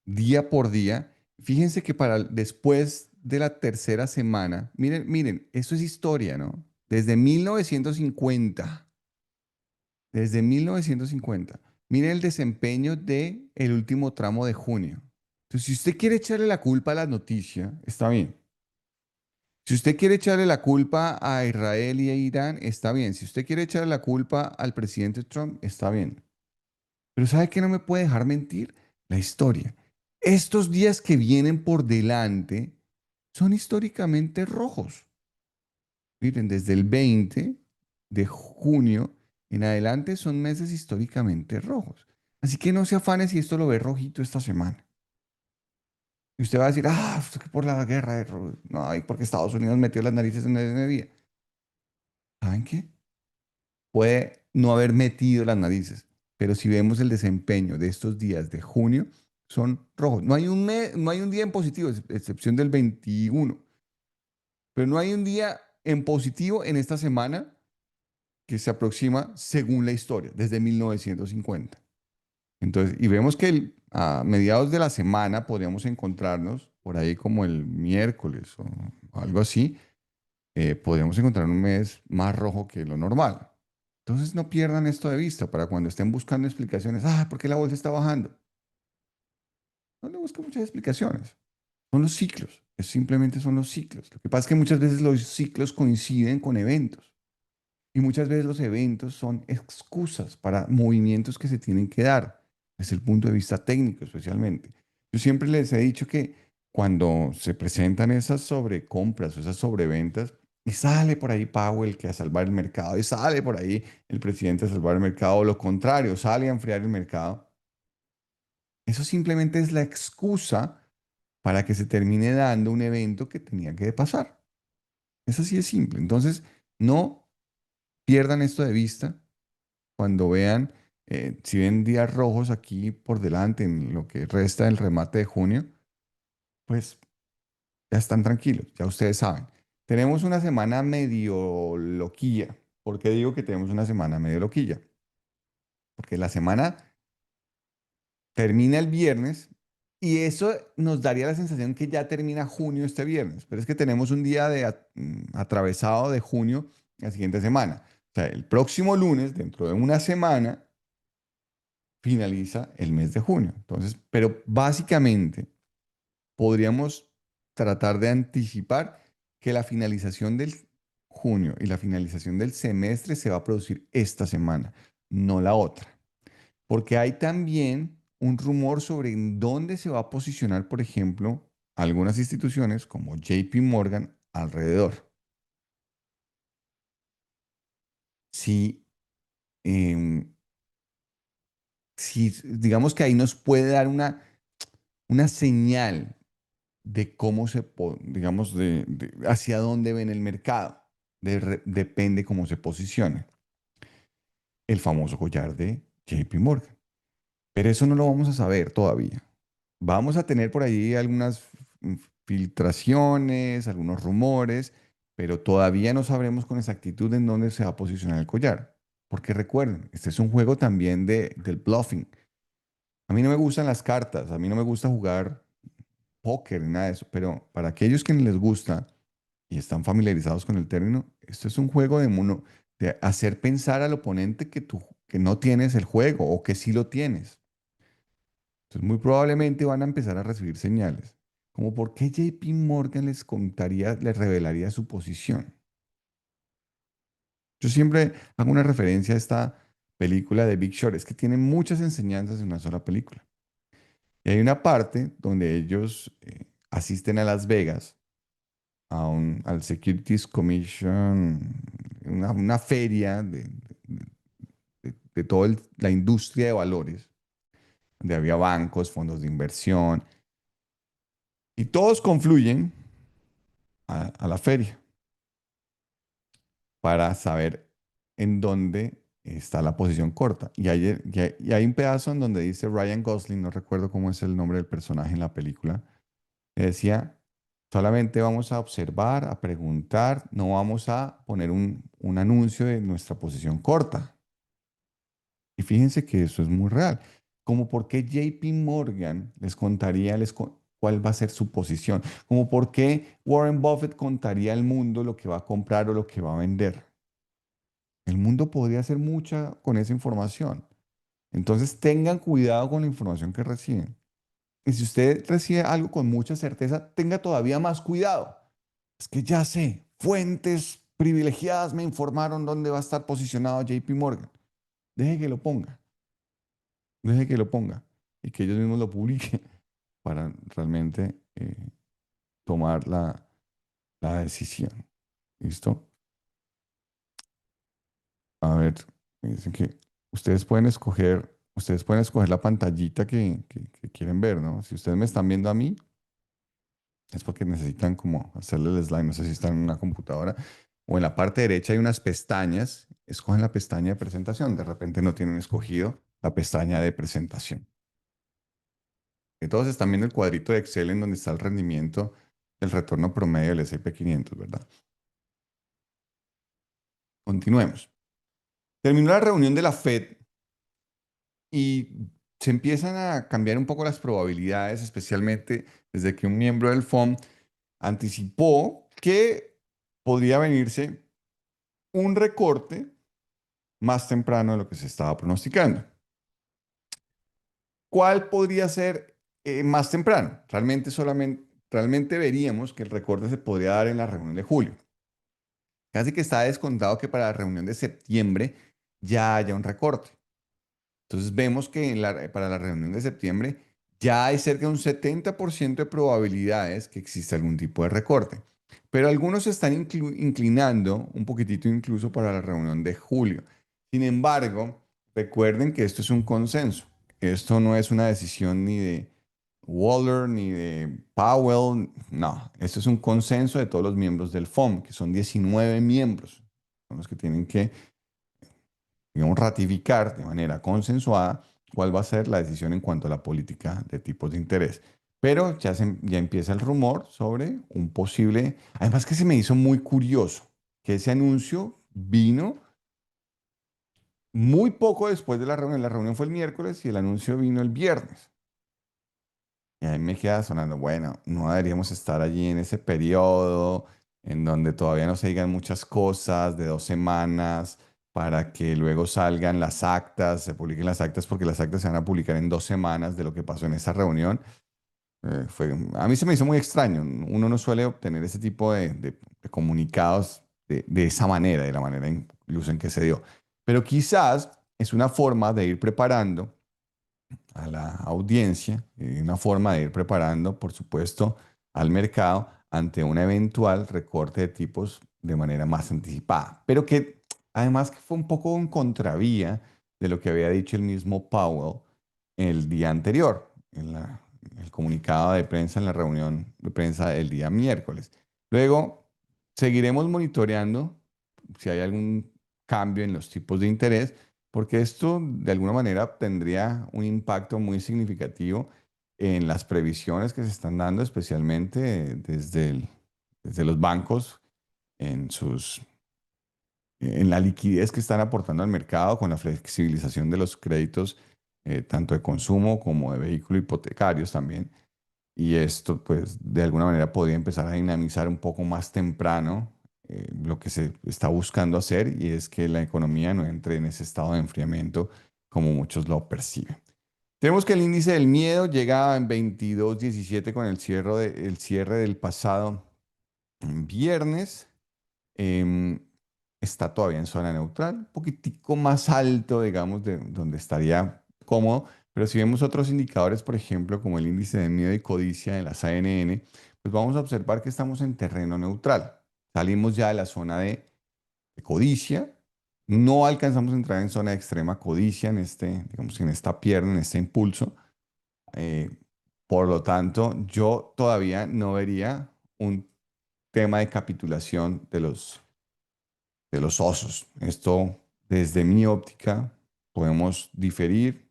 día por día. Fíjense que para después de la tercera semana, miren, miren, eso es historia, ¿no? Desde 1950. Miren el desempeño de el último tramo de junio. Entonces, si usted quiere echarle la culpa a la noticia, está bien. Si usted quiere echarle la culpa a Israel y a Irán, está bien. Si usted quiere echarle la culpa al presidente Trump, está bien. Pero ¿sabe qué no me puede dejar mentir? La historia. Estos días que vienen por delante son históricamente rojos. Miren, desde el 20 de junio en adelante son meses históricamente rojos. Así que no se afane si esto lo ve rojito esta semana. Y usted va a decir, esto que por la guerra, no, y porque Estados Unidos metió las narices en ese día. ¿Saben qué? Puede no haber metido las narices, pero si vemos el desempeño de estos días de junio, son rojos. No hay un día en positivo, excepción del 21, pero no hay un día en positivo en esta semana que se aproxima según la historia, desde 1950. Entonces, y vemos que a mediados de la semana podríamos encontrarnos por ahí como el miércoles o algo así, podríamos encontrar un mes más rojo que lo normal. Entonces no pierdan esto de vista para cuando estén buscando explicaciones. ¿Por qué la bolsa está bajando? No le busquen muchas explicaciones. Son los ciclos. Simplemente son los ciclos. Lo que pasa es que muchas veces los ciclos coinciden con eventos. Y muchas veces los eventos son excusas para movimientos que se tienen que dar, desde el punto de vista técnico especialmente. Yo siempre les he dicho que cuando se presentan esas sobrecompras o esas sobreventas, y sale por ahí Powell que a salvar el mercado, y sale por ahí el presidente a salvar el mercado, o lo contrario, sale a enfriar el mercado, eso simplemente es la excusa para que se termine dando un evento que tenía que pasar. Es así de simple. Entonces, no pierdan esto de vista cuando vean, si ven días rojos aquí por delante en lo que resta del remate de junio, pues ya están tranquilos, ya ustedes saben. Tenemos una semana medio loquilla. ¿Por qué digo que tenemos una semana medio loquilla? Porque la semana termina el viernes y eso nos daría la sensación que ya termina junio este viernes, pero es que tenemos un día atravesado de junio la siguiente semana. O sea, el próximo lunes, dentro de una semana, finaliza el mes de junio. Entonces, pero básicamente podríamos tratar de anticipar que la finalización del junio y la finalización del semestre se va a producir esta semana, no la otra. Porque hay también un rumor sobre en dónde se va a posicionar, por ejemplo, algunas instituciones como JP Morgan alrededor. Si, em, si digamos que ahí nos puede dar una señal de cómo digamos, hacia dónde ven el mercado. Depende cómo se posicione. El famoso collar de JP Morgan. Pero eso no lo vamos a saber todavía. Vamos a tener por ahí algunas filtraciones, algunos rumores, pero todavía no sabremos con exactitud en dónde se va a posicionar el collar. Porque recuerden, este es un juego también del bluffing. A mí no me gustan las cartas, a mí no me gusta jugar póker ni nada de eso, pero para aquellos que les gusta y están familiarizados con el término, esto es un juego de hacer pensar al oponente que no tienes el juego o que sí lo tienes. Entonces, muy probablemente van a empezar a recibir señales, como por qué JP Morgan les contaría, les revelaría su posición. Yo siempre hago una referencia a esta película de Big Short, es que tiene muchas enseñanzas en una sola película. Y hay una parte donde ellos asisten a Las Vegas, al Securities Commission, una feria de toda la industria de valores, donde había bancos, fondos de inversión, y todos confluyen a la feria para saber en dónde está la posición corta. Y hay un pedazo en donde dice Ryan Gosling, no recuerdo cómo es el nombre del personaje en la película, que decía, solamente vamos a observar, a preguntar, no vamos a poner un anuncio de nuestra posición corta. Y fíjense que eso es muy real. Como por qué JP Morgan les contaría cuál va a ser su posición. Como por qué Warren Buffett contaría al mundo lo que va a comprar o lo que va a vender. El mundo podría hacer mucha con esa información. Entonces tengan cuidado con la información que reciben. Y si usted recibe algo con mucha certeza, tenga todavía más cuidado. Es que ya sé, fuentes privilegiadas me informaron dónde va a estar posicionado JP Morgan. Deje que lo ponga, deje que lo ponga y que ellos mismos lo publiquen para realmente tomar la decisión. ¿Listo? A ver, me dicen que ustedes pueden escoger la pantallita que quieren ver, ¿no? Si ustedes me están viendo a mí, es porque necesitan como hacerle el slide. No sé si están en una computadora o en la parte derecha hay unas pestañas. Escogen la pestaña de presentación. De repente no tienen escogido la pestaña de presentación. Y todos están viendo el cuadrito de Excel en donde está el rendimiento, el retorno promedio del S&P 500, ¿verdad? Continuemos. Terminó la reunión de la Fed y se empiezan a cambiar un poco las probabilidades, especialmente desde que un miembro del FOM anticipó que podría venirse un recorte más temprano de lo que se estaba pronosticando. ¿Cuál podría ser más temprano? Realmente veríamos que el recorte se podría dar en la reunión de julio. Casi que está descontado que para la reunión de septiembre ya haya un recorte. Entonces vemos que para la reunión de septiembre ya hay cerca de un 70% de probabilidades que exista algún tipo de recorte. Pero algunos se están inclinando un poquitito incluso para la reunión de julio. Sin embargo, recuerden que esto es un consenso. Esto no es una decisión ni de Waller ni de Powell. No, esto es un consenso de todos los miembros del FOM, que son 19 miembros. Son los que tienen que, digamos, ratificar de manera consensuada cuál va a ser la decisión en cuanto a la política de tipos de interés. Pero ya empieza el rumor sobre un posible, además que se me hizo muy curioso que ese anuncio vino muy poco después de la reunión. La reunión fue el miércoles y el anuncio vino el viernes. Y a mí me queda sonando, bueno, no deberíamos estar allí en ese periodo en donde todavía no se digan muchas cosas de 2 semanas para que luego salgan las actas, se publiquen las actas, porque las actas se van a publicar en 2 semanas de lo que pasó en esa reunión. A mí se me hizo muy extraño. Uno no suele obtener ese tipo de comunicados de esa manera, de la manera incluso en que se dio. Pero quizás es una forma de ir preparando a la audiencia, una forma de ir preparando, por supuesto, al mercado ante un eventual recorte de tipos de manera más anticipada, pero que además que fue un poco en contravía de lo que había dicho el mismo Powell el día anterior, en el comunicado de prensa, en la reunión de prensa el día miércoles. Luego, seguiremos monitoreando si hay algún cambio en los tipos de interés, porque esto de alguna manera tendría un impacto muy significativo en las previsiones que se están dando, especialmente desde los bancos en en la liquidez que están aportando al mercado con la flexibilización de los créditos, tanto de consumo como de vehículos hipotecarios también. Y esto, pues, de alguna manera podría empezar a dinamizar un poco más temprano lo que se está buscando hacer, y es que la economía no entre en ese estado de enfriamiento como muchos lo perciben. Tenemos que el índice del miedo llega en 22,17 con el cierre del pasado viernes. Em, Está todavía en zona neutral, un poquitico más alto, digamos, de donde estaría cómodo. Pero si vemos otros indicadores, por ejemplo, como el índice de miedo y codicia de las ANN, pues vamos a observar que estamos en terreno neutral. Salimos ya de la zona de codicia, no alcanzamos a entrar en zona de extrema codicia en digamos, en esta pierna, en este impulso. Eh, por lo tanto, yo todavía no vería un tema de capitulación de los osos. Esto, desde mi óptica, podemos diferir,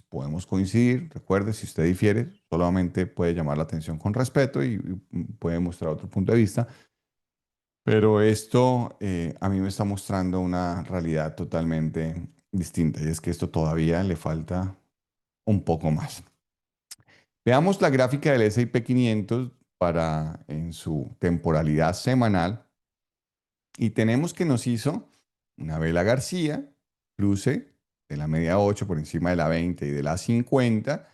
podemos coincidir. Recuerde, si usted difiere, solamente puede llamar la atención con respeto y puede mostrar otro punto de vista. Pero esto a mí me está mostrando una realidad totalmente distinta, y es que esto todavía le falta un poco más. Veamos la gráfica del S&P 500 en su temporalidad semanal. Y tenemos que nos hizo una vela García, cruce de la media 8 por encima de la 20 y de la 50,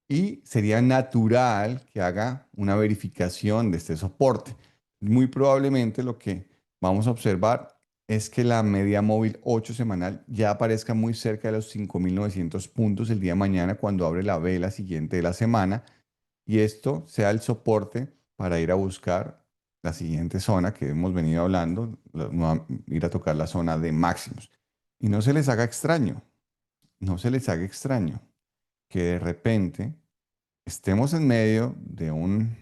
y sería natural que haga una verificación de este soporte. Muy probablemente lo que vamos a observar es que la media móvil 8 semanal ya aparezca muy cerca de los 5.900 puntos el día de mañana cuando abre la vela siguiente de la semana, y esto sea el soporte para ir a buscar la siguiente zona que hemos venido hablando, ir a tocar la zona de máximos. Y no se les haga extraño, no se les haga extraño que de repente estemos en medio de un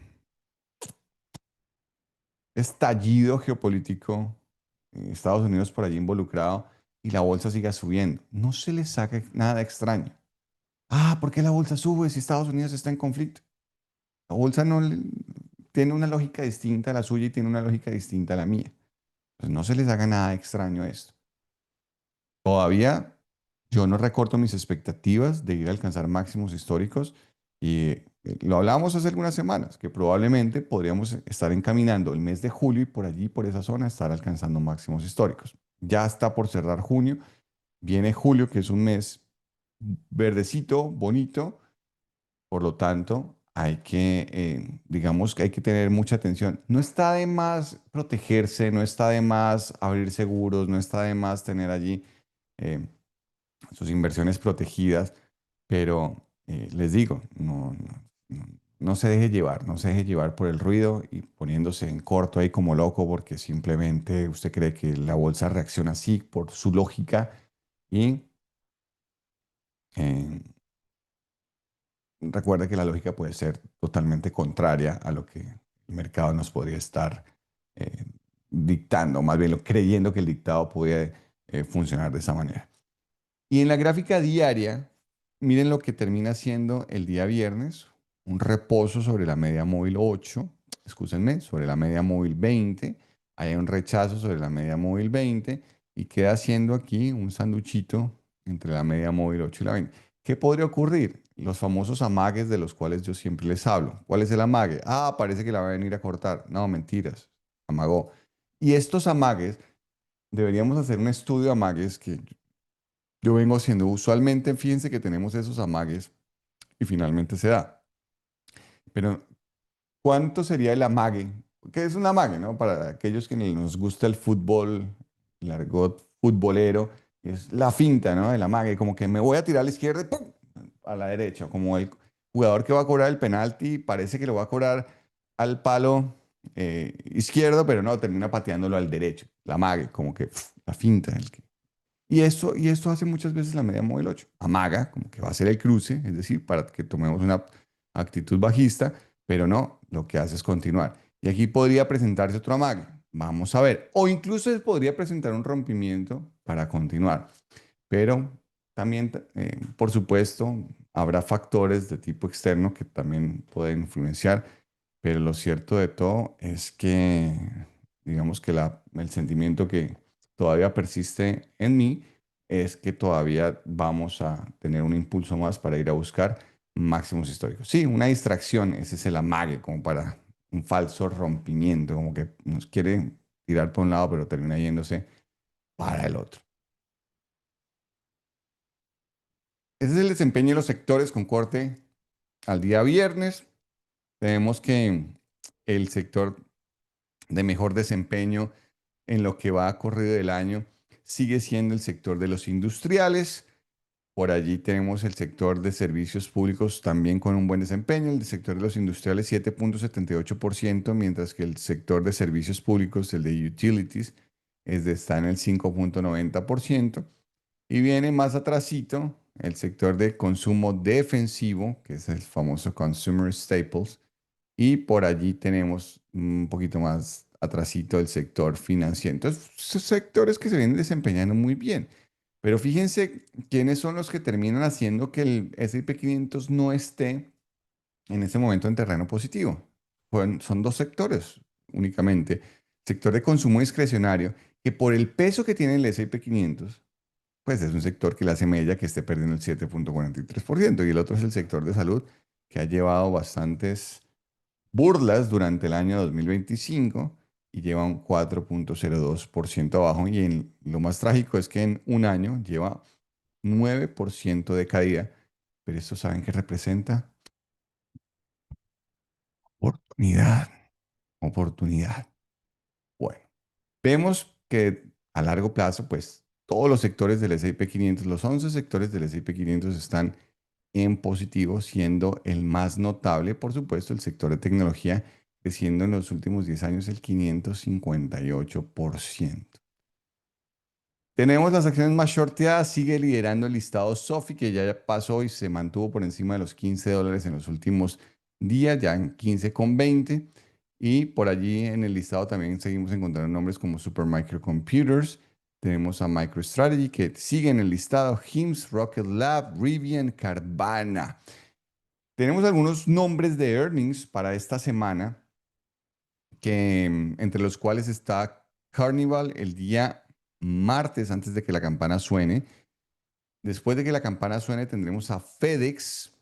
estallido geopolítico, Estados Unidos por allí involucrado, y la bolsa siga subiendo. No se les haga nada extraño. Ah, ¿por qué la bolsa sube si Estados Unidos está en conflicto? La bolsa no tiene una lógica distinta a la suya y tiene una lógica distinta a la mía. Pues no se les haga nada extraño esto. Todavía yo no recorto mis expectativas de ir a alcanzar máximos históricos, y lo hablábamos hace algunas semanas, que probablemente podríamos estar encaminando el mes de julio y por allí, por esa zona, estar alcanzando máximos históricos. Ya está por cerrar junio, viene julio, que es un mes verdecito, bonito. Por lo tanto, digamos que hay que tener mucha atención. No está de más protegerse, no está de más abrir seguros, no está de más tener allí eh, sus inversiones protegidas, pero les digo, no se deje llevar, no se deje llevar por el ruido y poniéndose en corto ahí como loco porque simplemente usted cree que la bolsa reacciona así por su lógica, y eh, recuerde que la lógica puede ser totalmente contraria a lo que el mercado nos podría estar eh, dictando, más bien creyendo que el dictado puede funcionar de esa manera. Y en la gráfica diaria, miren lo que termina siendo el día viernes: un reposo sobre la media móvil 8, excúsenme, sobre la media móvil 20, hay un rechazo sobre la media móvil 20, y queda haciendo aquí un sanduchito entre la media móvil 8 y la 20. ¿Qué podría ocurrir? Los famosos amagues de los cuales yo siempre les hablo. ¿Cuál es el amague? Ah, parece que la va a venir a cortar. No, mentiras. Amagó. Y estos amagues, deberíamos hacer un estudio de amagues que yo vengo haciendo. Usualmente, fíjense que tenemos esos amagues y finalmente se da. Pero, ¿cuánto sería el amague? ¿Qué es un amague, no? Para aquellos que nos gusta el fútbol, el argot futbolero, es la finta, ¿no? El amague, como que me voy a tirar a la izquierda y ¡pum! A la derecha, como el jugador que va a cobrar el penalti, parece que lo va a cobrar al palo izquierdo, pero no, termina pateándolo al derecho. La amague, como que la finta, y esto hace muchas veces la media móvil 8. Amaga, como que va a ser el cruce, es decir, para que tomemos una actitud bajista, pero no, lo que hace es continuar. Y aquí podría presentarse otro amague. Vamos a ver. O incluso se podría presentar un rompimiento para continuar. Pero también, por supuesto, habrá factores de tipo externo que también pueden influenciar. Pero lo cierto de todo es que digamos que el sentimiento que todavía persiste en mí es que todavía vamos a tener un impulso más para ir a buscar máximos históricos. Sí, una distracción, ese es el amague, como para un falso rompimiento, como que nos quiere tirar por un lado, pero termina yéndose para el otro. Ese es el desempeño de los sectores con corte al día viernes. Tenemos que el sector de mejor desempeño en lo que va a corrido del año sigue siendo el sector de los industriales. Por allí tenemos el sector de servicios públicos también con un buen desempeño, el sector de los industriales 7,78%, mientras que el sector de servicios públicos, el de utilities, está en el 5,90%. Y viene más atrasito el sector de consumo defensivo, que es el famoso Consumer Staples, y por allí tenemos un poquito más atrasito el sector financiero. Entonces, son sectores que se vienen desempeñando muy bien. Pero fíjense quiénes son los que terminan haciendo que el S&P 500 no esté en ese momento en terreno positivo. Son dos sectores únicamente. Sector de consumo discrecionario, que por el peso que tiene el S&P 500, pues es un sector que le hace mella que esté perdiendo el 7,43%. Y el otro es el sector de salud, que ha llevado bastantes burlas durante el año 2025 y lleva un 4,02% abajo. Y lo más trágico es que en un año lleva 9% de caída. Pero esto saben que representa oportunidad, oportunidad. Bueno, vemos que a largo plazo, pues todos los sectores del S&P 500, los 11 sectores del S&P 500 están en positivo, siendo el más notable, por supuesto, el sector de tecnología, creciendo en los últimos 10 años el 558%. Tenemos las acciones más shorteadas, sigue liderando el listado Sofi, que ya pasó y se mantuvo por encima de los $15 en los últimos días, ya en 15,20. Y por allí en el listado también seguimos encontrando nombres como Supermicro Computers. Tenemos a MicroStrategy que sigue en el listado, HIMSS, Rocket Lab, Rivian, Carvana. Tenemos algunos nombres de earnings para esta semana, que entre los cuales está Carnival el día martes antes de que la campana suene. Después de que la campana suene tendremos a FedEx.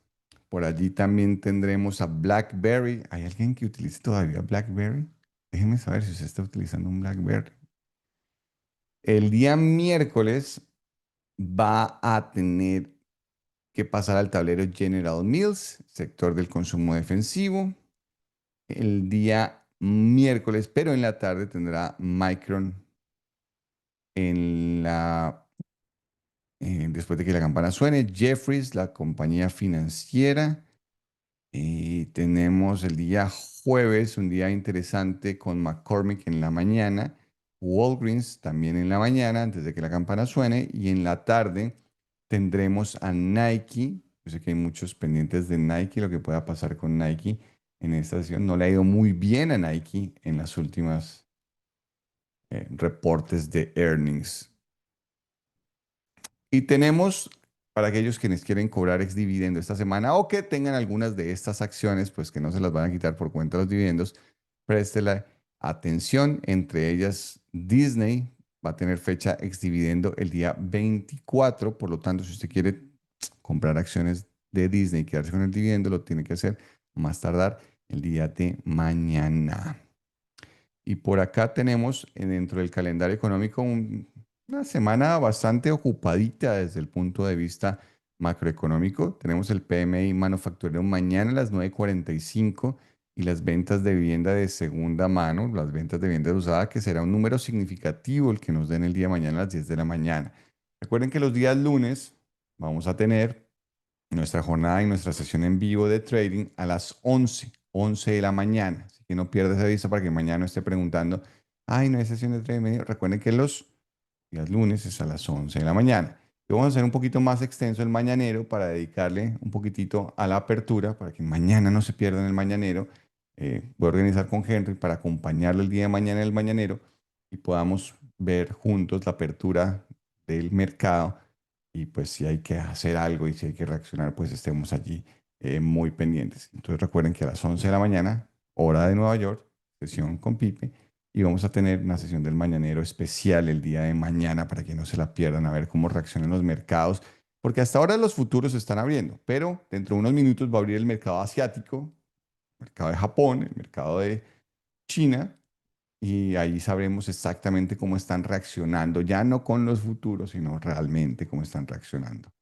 Por allí también tendremos a BlackBerry. ¿Hay alguien que utilice todavía BlackBerry? Déjenme saber si usted está utilizando un BlackBerry. El día miércoles va a tener que pasar al tablero General Mills, sector del consumo defensivo. El día miércoles, pero en la tarde tendrá Micron en después de que la campana suene, Jefferies, la compañía financiera. Y tenemos el día jueves, un día interesante con McCormick en la mañana, Walgreens también en la mañana, antes de que la campana suene, y en la tarde tendremos a Nike. Yo sé que hay muchos pendientes de Nike, lo que pueda pasar con Nike en esta sesión. No le ha ido muy bien a Nike en las últimas reportes de earnings. Y tenemos para aquellos quienes quieren cobrar ex dividendo esta semana o que tengan algunas de estas acciones, pues que no se las van a quitar por cuenta de los dividendos, préstele atención. Entre ellas, Disney va a tener fecha ex dividendo el día 24. Por lo tanto, si usted quiere comprar acciones de Disney y quedarse con el dividendo, lo tiene que hacer más tardar el día de mañana. Y por acá tenemos dentro del calendario económico una semana bastante ocupadita desde el punto de vista macroeconómico. Tenemos el PMI manufacturero mañana a las 9:45 y las ventas de vivienda de segunda mano, las ventas de vivienda usada, que será un número significativo el que nos den el día de mañana a las 10 de la mañana. Recuerden que los días lunes vamos a tener nuestra jornada y nuestra sesión en vivo de trading a las 11 de la mañana. Así que no pierda esa vista para que mañana no esté preguntando, ay, no hay sesión de trading. Recuerden que los días lunes es a las 11 de la mañana. Y vamos a hacer un poquito más extenso el mañanero para dedicarle un poquitito a la apertura, para que mañana no se pierdan el mañanero. Voy a organizar con Henry para acompañarlo el día de mañana en el mañanero y podamos ver juntos la apertura del mercado y pues si hay que hacer algo y si hay que reaccionar, pues estemos allí muy pendientes. Entonces recuerden que a las 11 de la mañana, hora de Nueva York, sesión con Pipe, y vamos a tener una sesión del Mañanero especial el día de mañana para que no se la pierdan, a ver cómo reaccionan los mercados, porque hasta ahora los futuros se están abriendo, pero dentro de unos minutos va a abrir el mercado asiático, el mercado de Japón, el mercado de China, y ahí sabremos exactamente cómo están reaccionando, ya no con los futuros, sino realmente cómo están reaccionando.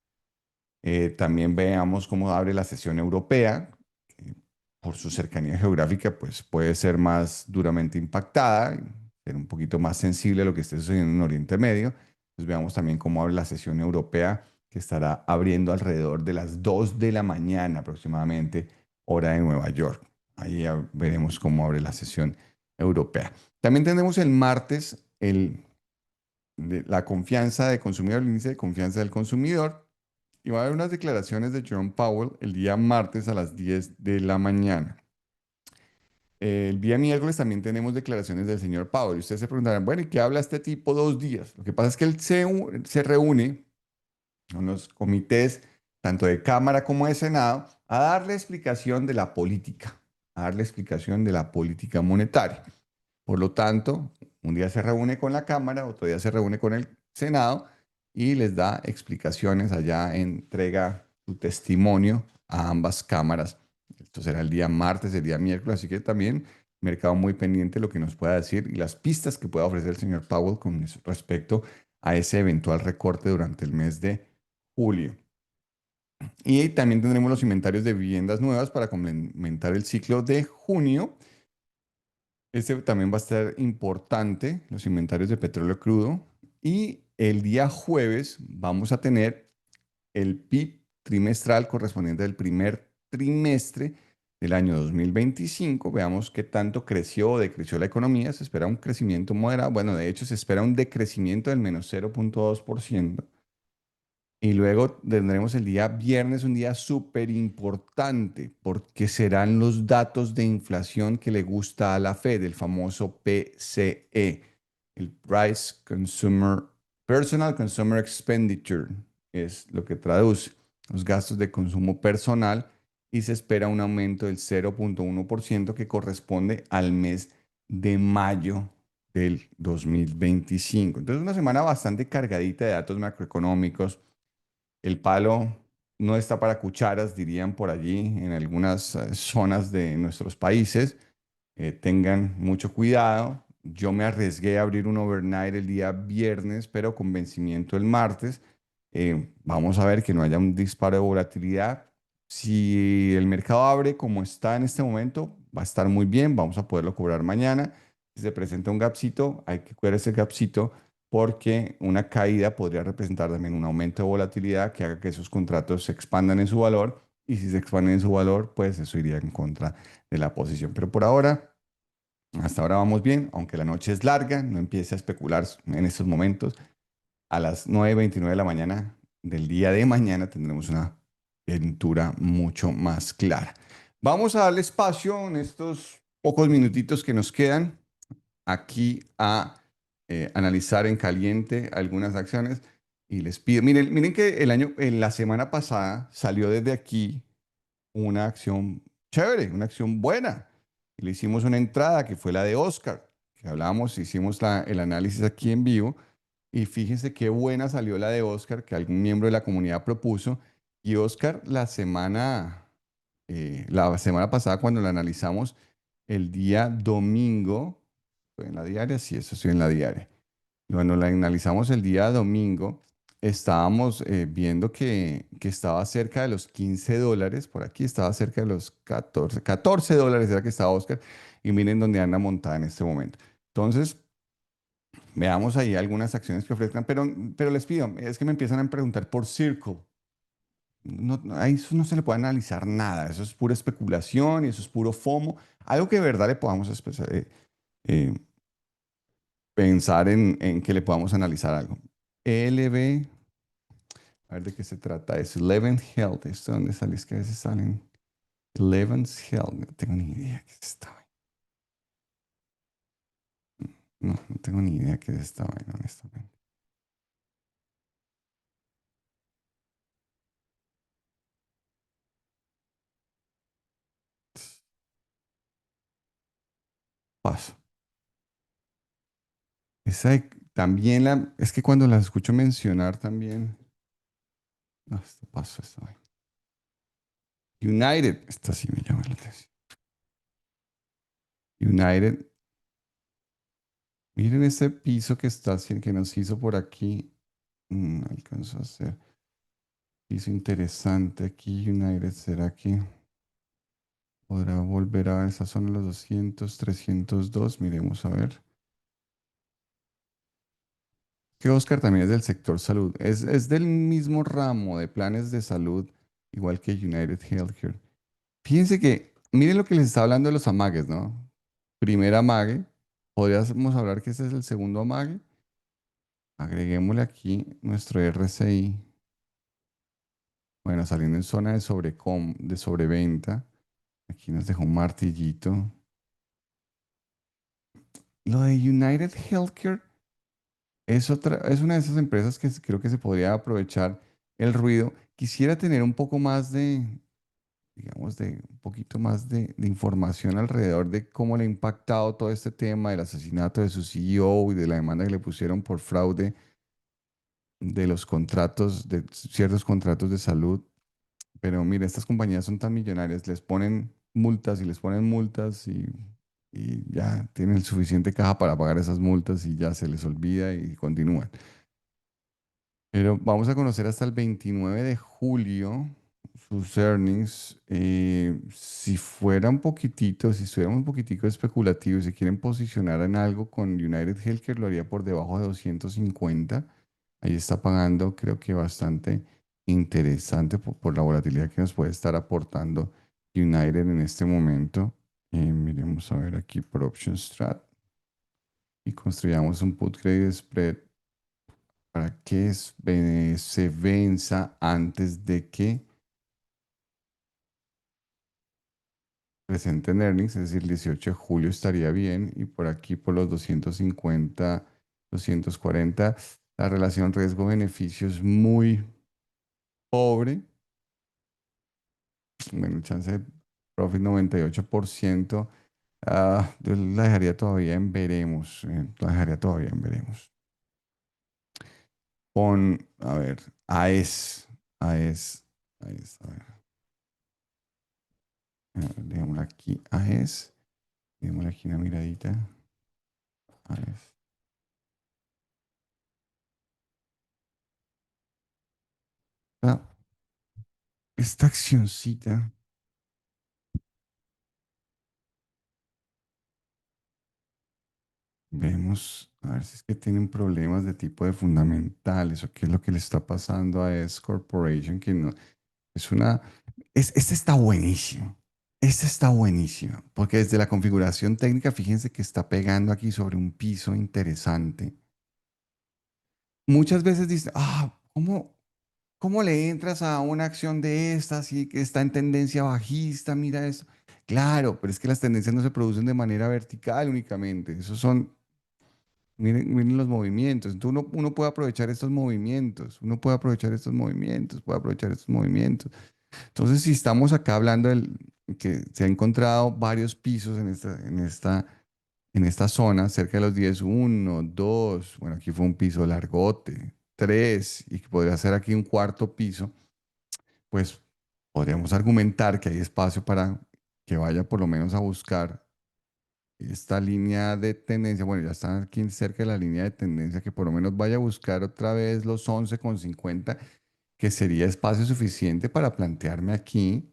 También veamos cómo abre la sesión europea, que por su cercanía geográfica, pues puede ser más duramente impactada, ser un poquito más sensible a lo que esté sucediendo en Oriente Medio. Pues veamos también cómo abre la sesión europea, que estará abriendo alrededor de las 2 de la mañana aproximadamente, hora de Nueva York. Ahí ya veremos cómo abre la sesión europea. También tenemos el martes la confianza de consumidor, el índice de confianza del consumidor. Y va a haber unas declaraciones de Jerome Powell el día martes a las 10 de la mañana. El día miércoles también tenemos declaraciones del señor Powell. Y ustedes se preguntarán, bueno, ¿y qué habla este tipo 2 días? Lo que pasa es que él se reúne con los comités, tanto de Cámara como de Senado, a darle explicación de la política, a darle explicación de la política monetaria. Por lo tanto, un día se reúne con la Cámara, otro día se reúne con el Senado y les da explicaciones allá, entrega su testimonio a ambas cámaras. Esto será el día martes, el día miércoles, así que también mercado muy pendiente de lo que nos pueda decir y las pistas que pueda ofrecer el señor Powell con respecto a ese eventual recorte durante el mes de julio. Y también tendremos los inventarios de viviendas nuevas para complementar el ciclo de junio. Este también va a estar importante, los inventarios de petróleo crudo. Y el día jueves vamos a tener el PIB trimestral correspondiente del primer trimestre del año 2025. Veamos qué tanto creció o decreció la economía. Se espera un crecimiento moderado. Bueno, de hecho, se espera un decrecimiento del menos 0,2%. Y luego tendremos el día viernes, un día súper importante, porque serán los datos de inflación que le gusta a la Fed, el famoso PCE, el Personal Consumer Expenditure, es lo que traduce los gastos de consumo personal, y se espera un aumento del 0,1% que corresponde al mes de mayo del 2025. Entonces, una semana bastante cargadita de datos macroeconómicos. El palo no está para cucharas, dirían por allí en algunas zonas de nuestros países. Tengan mucho cuidado. Yo me arriesgué a abrir un overnight el día viernes, pero con vencimiento el martes. Vamos a ver que no haya un disparo de volatilidad. Si el mercado abre como está en este momento, va a estar muy bien. Vamos a poderlo cobrar mañana. Si se presenta un gapcito, hay que cubrir ese gapcito porque una caída podría representar también un aumento de volatilidad que haga que esos contratos se expandan en su valor, y si se expanden en su valor, pues eso iría en contra de la posición. Pero por ahora, hasta ahora vamos bien, aunque la noche es larga, no empiece a especular en estos momentos. A las 9:29 de la mañana del día de mañana tendremos una aventura mucho más clara. Vamos a darle espacio en estos pocos minutitos que nos quedan aquí a analizar en caliente algunas acciones y les pido, miren que la semana pasada salió desde aquí una acción chévere, una acción buena. Y le hicimos una entrada que fue la de Oscar, que hablamos, hicimos el análisis aquí en vivo y fíjense qué buena salió la de Oscar que algún miembro de la comunidad propuso. Y Oscar la semana pasada cuando la analizamos el día domingo, ¿estoy en la diaria? Sí, eso estoy en la diaria. Bueno, la analizamos el día domingo. Estábamos viendo que estaba cerca de los $15. Por aquí estaba cerca de los $14 era que estaba Oscar. Y miren dónde anda montada en este momento. Entonces, veamos ahí algunas acciones que ofrezcan. Pero les pido, es que me empiezan a preguntar por Circle. Ahí eso no se le puede analizar nada. Eso es pura especulación y eso es puro FOMO. Algo que de verdad le podamos eh, pensar en que le podamos analizar algo. LB, a ver de qué se trata. Es Eleven Health. ¿Esto dónde sale? Es que a veces salen. Eleven's Health. No tengo ni idea qué es esta vaina. No, no tengo ni idea qué es esta vaina, honestamente. Paso. También es que cuando la escucho mencionar también, no, esto pasó, esto. United, esta sí me llama la atención. United, miren este piso que que nos hizo por aquí. Alcanzó a hacer piso interesante aquí. United, ¿será que podrá volver a esa zona de los 200, 302? Miremos a ver. Que Oscar también es del sector salud. Es del mismo ramo de planes de salud, igual que United Healthcare. Fíjense que, miren lo que les está hablando de los amagues, ¿no? Primer amague, podríamos hablar que este es el segundo amague. Agreguémosle aquí nuestro RSI. Bueno, saliendo en zona de sobreventa. Aquí nos dejó un martillito. Lo de United Healthcare es una de esas empresas que creo que se podría aprovechar el ruido. Quisiera tener un poco más digamos, de un poquito más de información alrededor de cómo le ha impactado todo este tema del asesinato de su CEO y de la demanda que le pusieron por fraude de los contratos, de ciertos contratos de salud. Pero mire, estas compañías son tan millonarias, les ponen multas y les ponen multas y ya tienen suficiente caja para pagar esas multas y ya se les olvida y continúan. Pero vamos a conocer hasta el 29 de julio sus earnings. Si fuera un poquitito, si estuviéramos un poquitico especulativo y se quieren posicionar en algo con United Healthcare, lo haría por debajo de 250. Ahí está pagando, creo que bastante interesante por la volatilidad que nos puede estar aportando United en este momento. Miremos a ver aquí por Option Strat y construyamos un put credit spread para que se venza antes de que presenten earnings, es decir, el 18 de julio estaría bien y por aquí por los 250, 240, la relación riesgo-beneficio es muy pobre. Bueno, chance de profit 98%. Yo la dejaría todavía en veremos. La dejaría todavía en veremos. A ver, AES, AES, AES, dejémosla aquí, AES. Démosle aquí una miradita. A ver. Ah, esta accioncita, vemos, a ver si es que tienen problemas de tipo de fundamentales o qué es lo que le está pasando a S Corporation, que no, es una, este está buenísimo. Este está buenísimo, porque desde la configuración técnica, fíjense que está pegando aquí sobre un piso interesante. Muchas veces dicen, ¿cómo le entras a una acción de estas y que está en tendencia bajista? Mira eso. Claro, pero es que las tendencias no se producen de manera vertical únicamente. Esos son, miren los movimientos. Entonces uno puede aprovechar estos movimientos. Uno puede aprovechar estos movimientos, puede aprovechar estos movimientos. Entonces, si estamos acá hablando que se ha encontrado varios pisos en esta zona, cerca de los 10, 1, 2, bueno, aquí fue un piso largote, 3, y que podría ser aquí un cuarto piso, pues podríamos argumentar que hay espacio para que vaya por lo menos a buscar esta línea de tendencia. Bueno, ya están aquí cerca de la línea de tendencia, que por lo menos vaya a buscar otra vez los 11,50, que sería espacio suficiente para plantearme aquí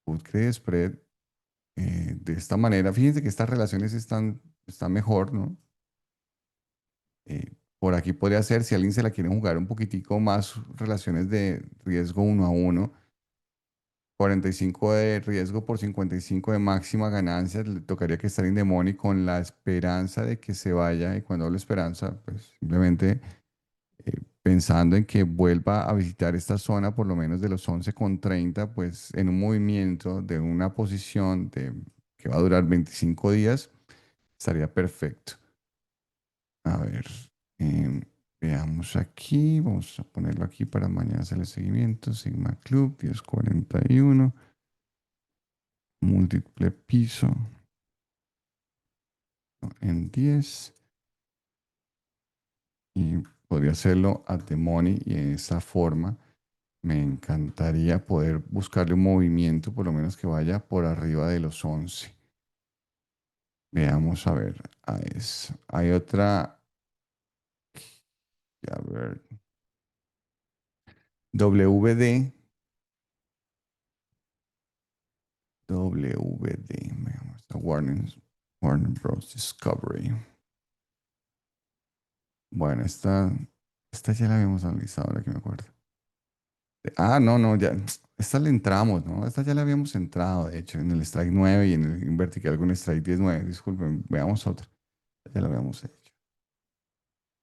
put credit spread de esta manera. Fíjense que estas relaciones están mejor, ¿no? Por aquí podría ser, si alguien se la quiere jugar un poquitico más, relaciones de riesgo 1 a 1, 45 de riesgo por 55 de máxima ganancia, le tocaría que estar in the money con la esperanza de que se vaya, y cuando hablo esperanza, pues simplemente pensando en que vuelva a visitar esta zona por lo menos de los 11,30, pues en un movimiento de una posición que va a durar 25 días, estaría perfecto. A ver, em, veamos aquí, vamos a ponerlo aquí para mañana hacerle seguimiento. Sigma Club 1041, múltiple piso, ¿no? En 10. podría hacerlo at the money y de esa forma me encantaría poder buscarle un movimiento, por lo menos que vaya por arriba de los 11. Veamos a ver a eso. Hay otra, a ver, WD, WD, veamos, Warner Bros. Discovery. Bueno, esta ya la habíamos analizado, ahora que me acuerdo. Ah, no, no, ya. Esta le entramos, ¿no? Esta ya la habíamos entrado, de hecho, en el strike 9 y en el vertical con strike 19. Disculpen, veamos otra. Ya la habíamos hecho.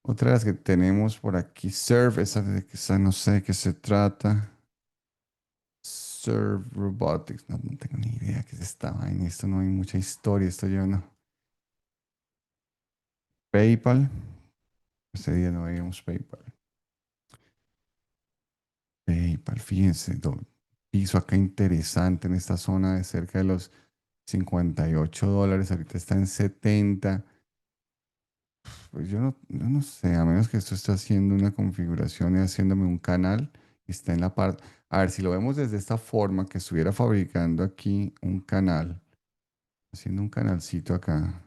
Otra de las que tenemos por aquí, Serve, esa no sé de qué se trata. Serve Robotics, no, no tengo ni idea qué es esta vaina. Esto no hay mucha historia, esto yo no. PayPal, ese día no veíamos PayPal. PayPal, fíjense, piso acá interesante en esta zona de cerca de los $58, ahorita está en 70. Pues yo no sé, a menos que esto esté haciendo una configuración y haciéndome un canal y está en la parte. A ver, si lo vemos desde esta forma, que estuviera fabricando aquí un canal, haciendo un canalcito acá,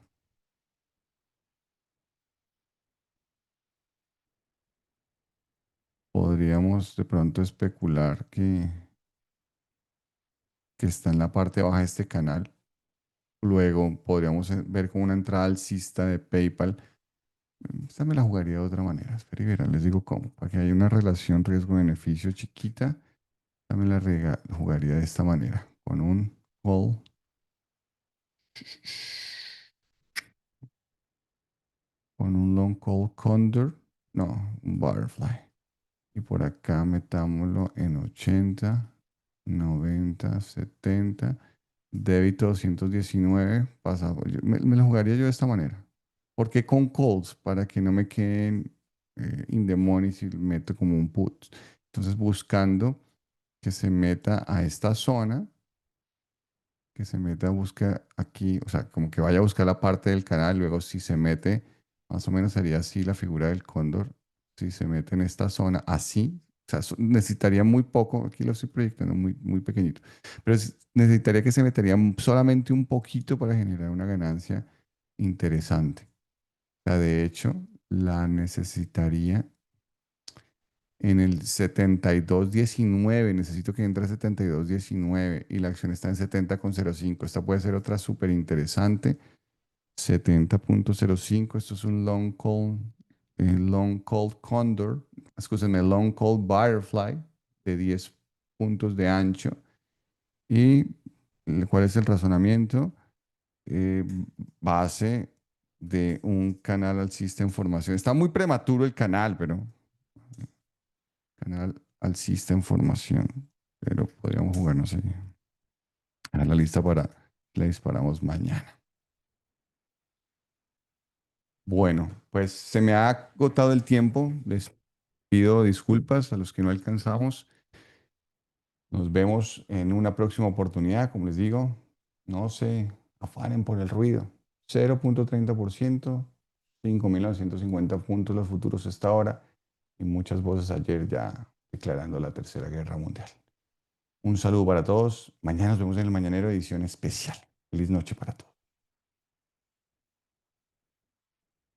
podríamos de pronto especular que está en la parte baja de este canal. Luego podríamos ver como una entrada alcista de PayPal. Esta me la jugaría de otra manera. Espera y verán, les digo cómo. Para que haya una relación riesgo-beneficio chiquita, esta me la jugaría de esta manera. Con un call, con un long call condor. No, un butterfly. Y por acá metámoslo en 80, 90, 70. Débito 219. Pasado. Me la jugaría yo de esta manera. ¿Por qué con calls? Para que no me queden in the money si meto como un put. Entonces buscando que se meta a esta zona, que se meta a buscar aquí, o sea, como que vaya a buscar la parte del canal, luego si se mete, más o menos sería así la figura del cóndor, si se mete en esta zona, así, o sea, necesitaría muy poco, aquí lo estoy proyectando muy, muy pequeñito, pero necesitaría que se metería solamente un poquito para generar una ganancia interesante. O sea, de hecho, la necesitaría en el 72.19. Necesito que entre a 72.19 y la acción está en 70,05. Esta puede ser otra súper interesante. 70,05. Esto es un long call condor, escúchenme, long call butterfly de 10 puntos de ancho. ¿Y cuál es el razonamiento? Eh, Base de un canal alcista en formación. Está muy prematuro el canal, pero canal alcista en formación. Pero podríamos jugar, no sé, a la lista para la disparamos mañana. Bueno, pues se me ha agotado el tiempo. Les pido disculpas a los que no alcanzamos. Nos vemos en una próxima oportunidad. Como les digo, no se afanen por el ruido. 0,30%, 5.950 puntos los futuros hasta ahora y muchas voces ayer ya declarando la Tercera Guerra Mundial. Un saludo para todos. Mañana nos vemos en el Mañanero edición especial. Feliz noche para todos.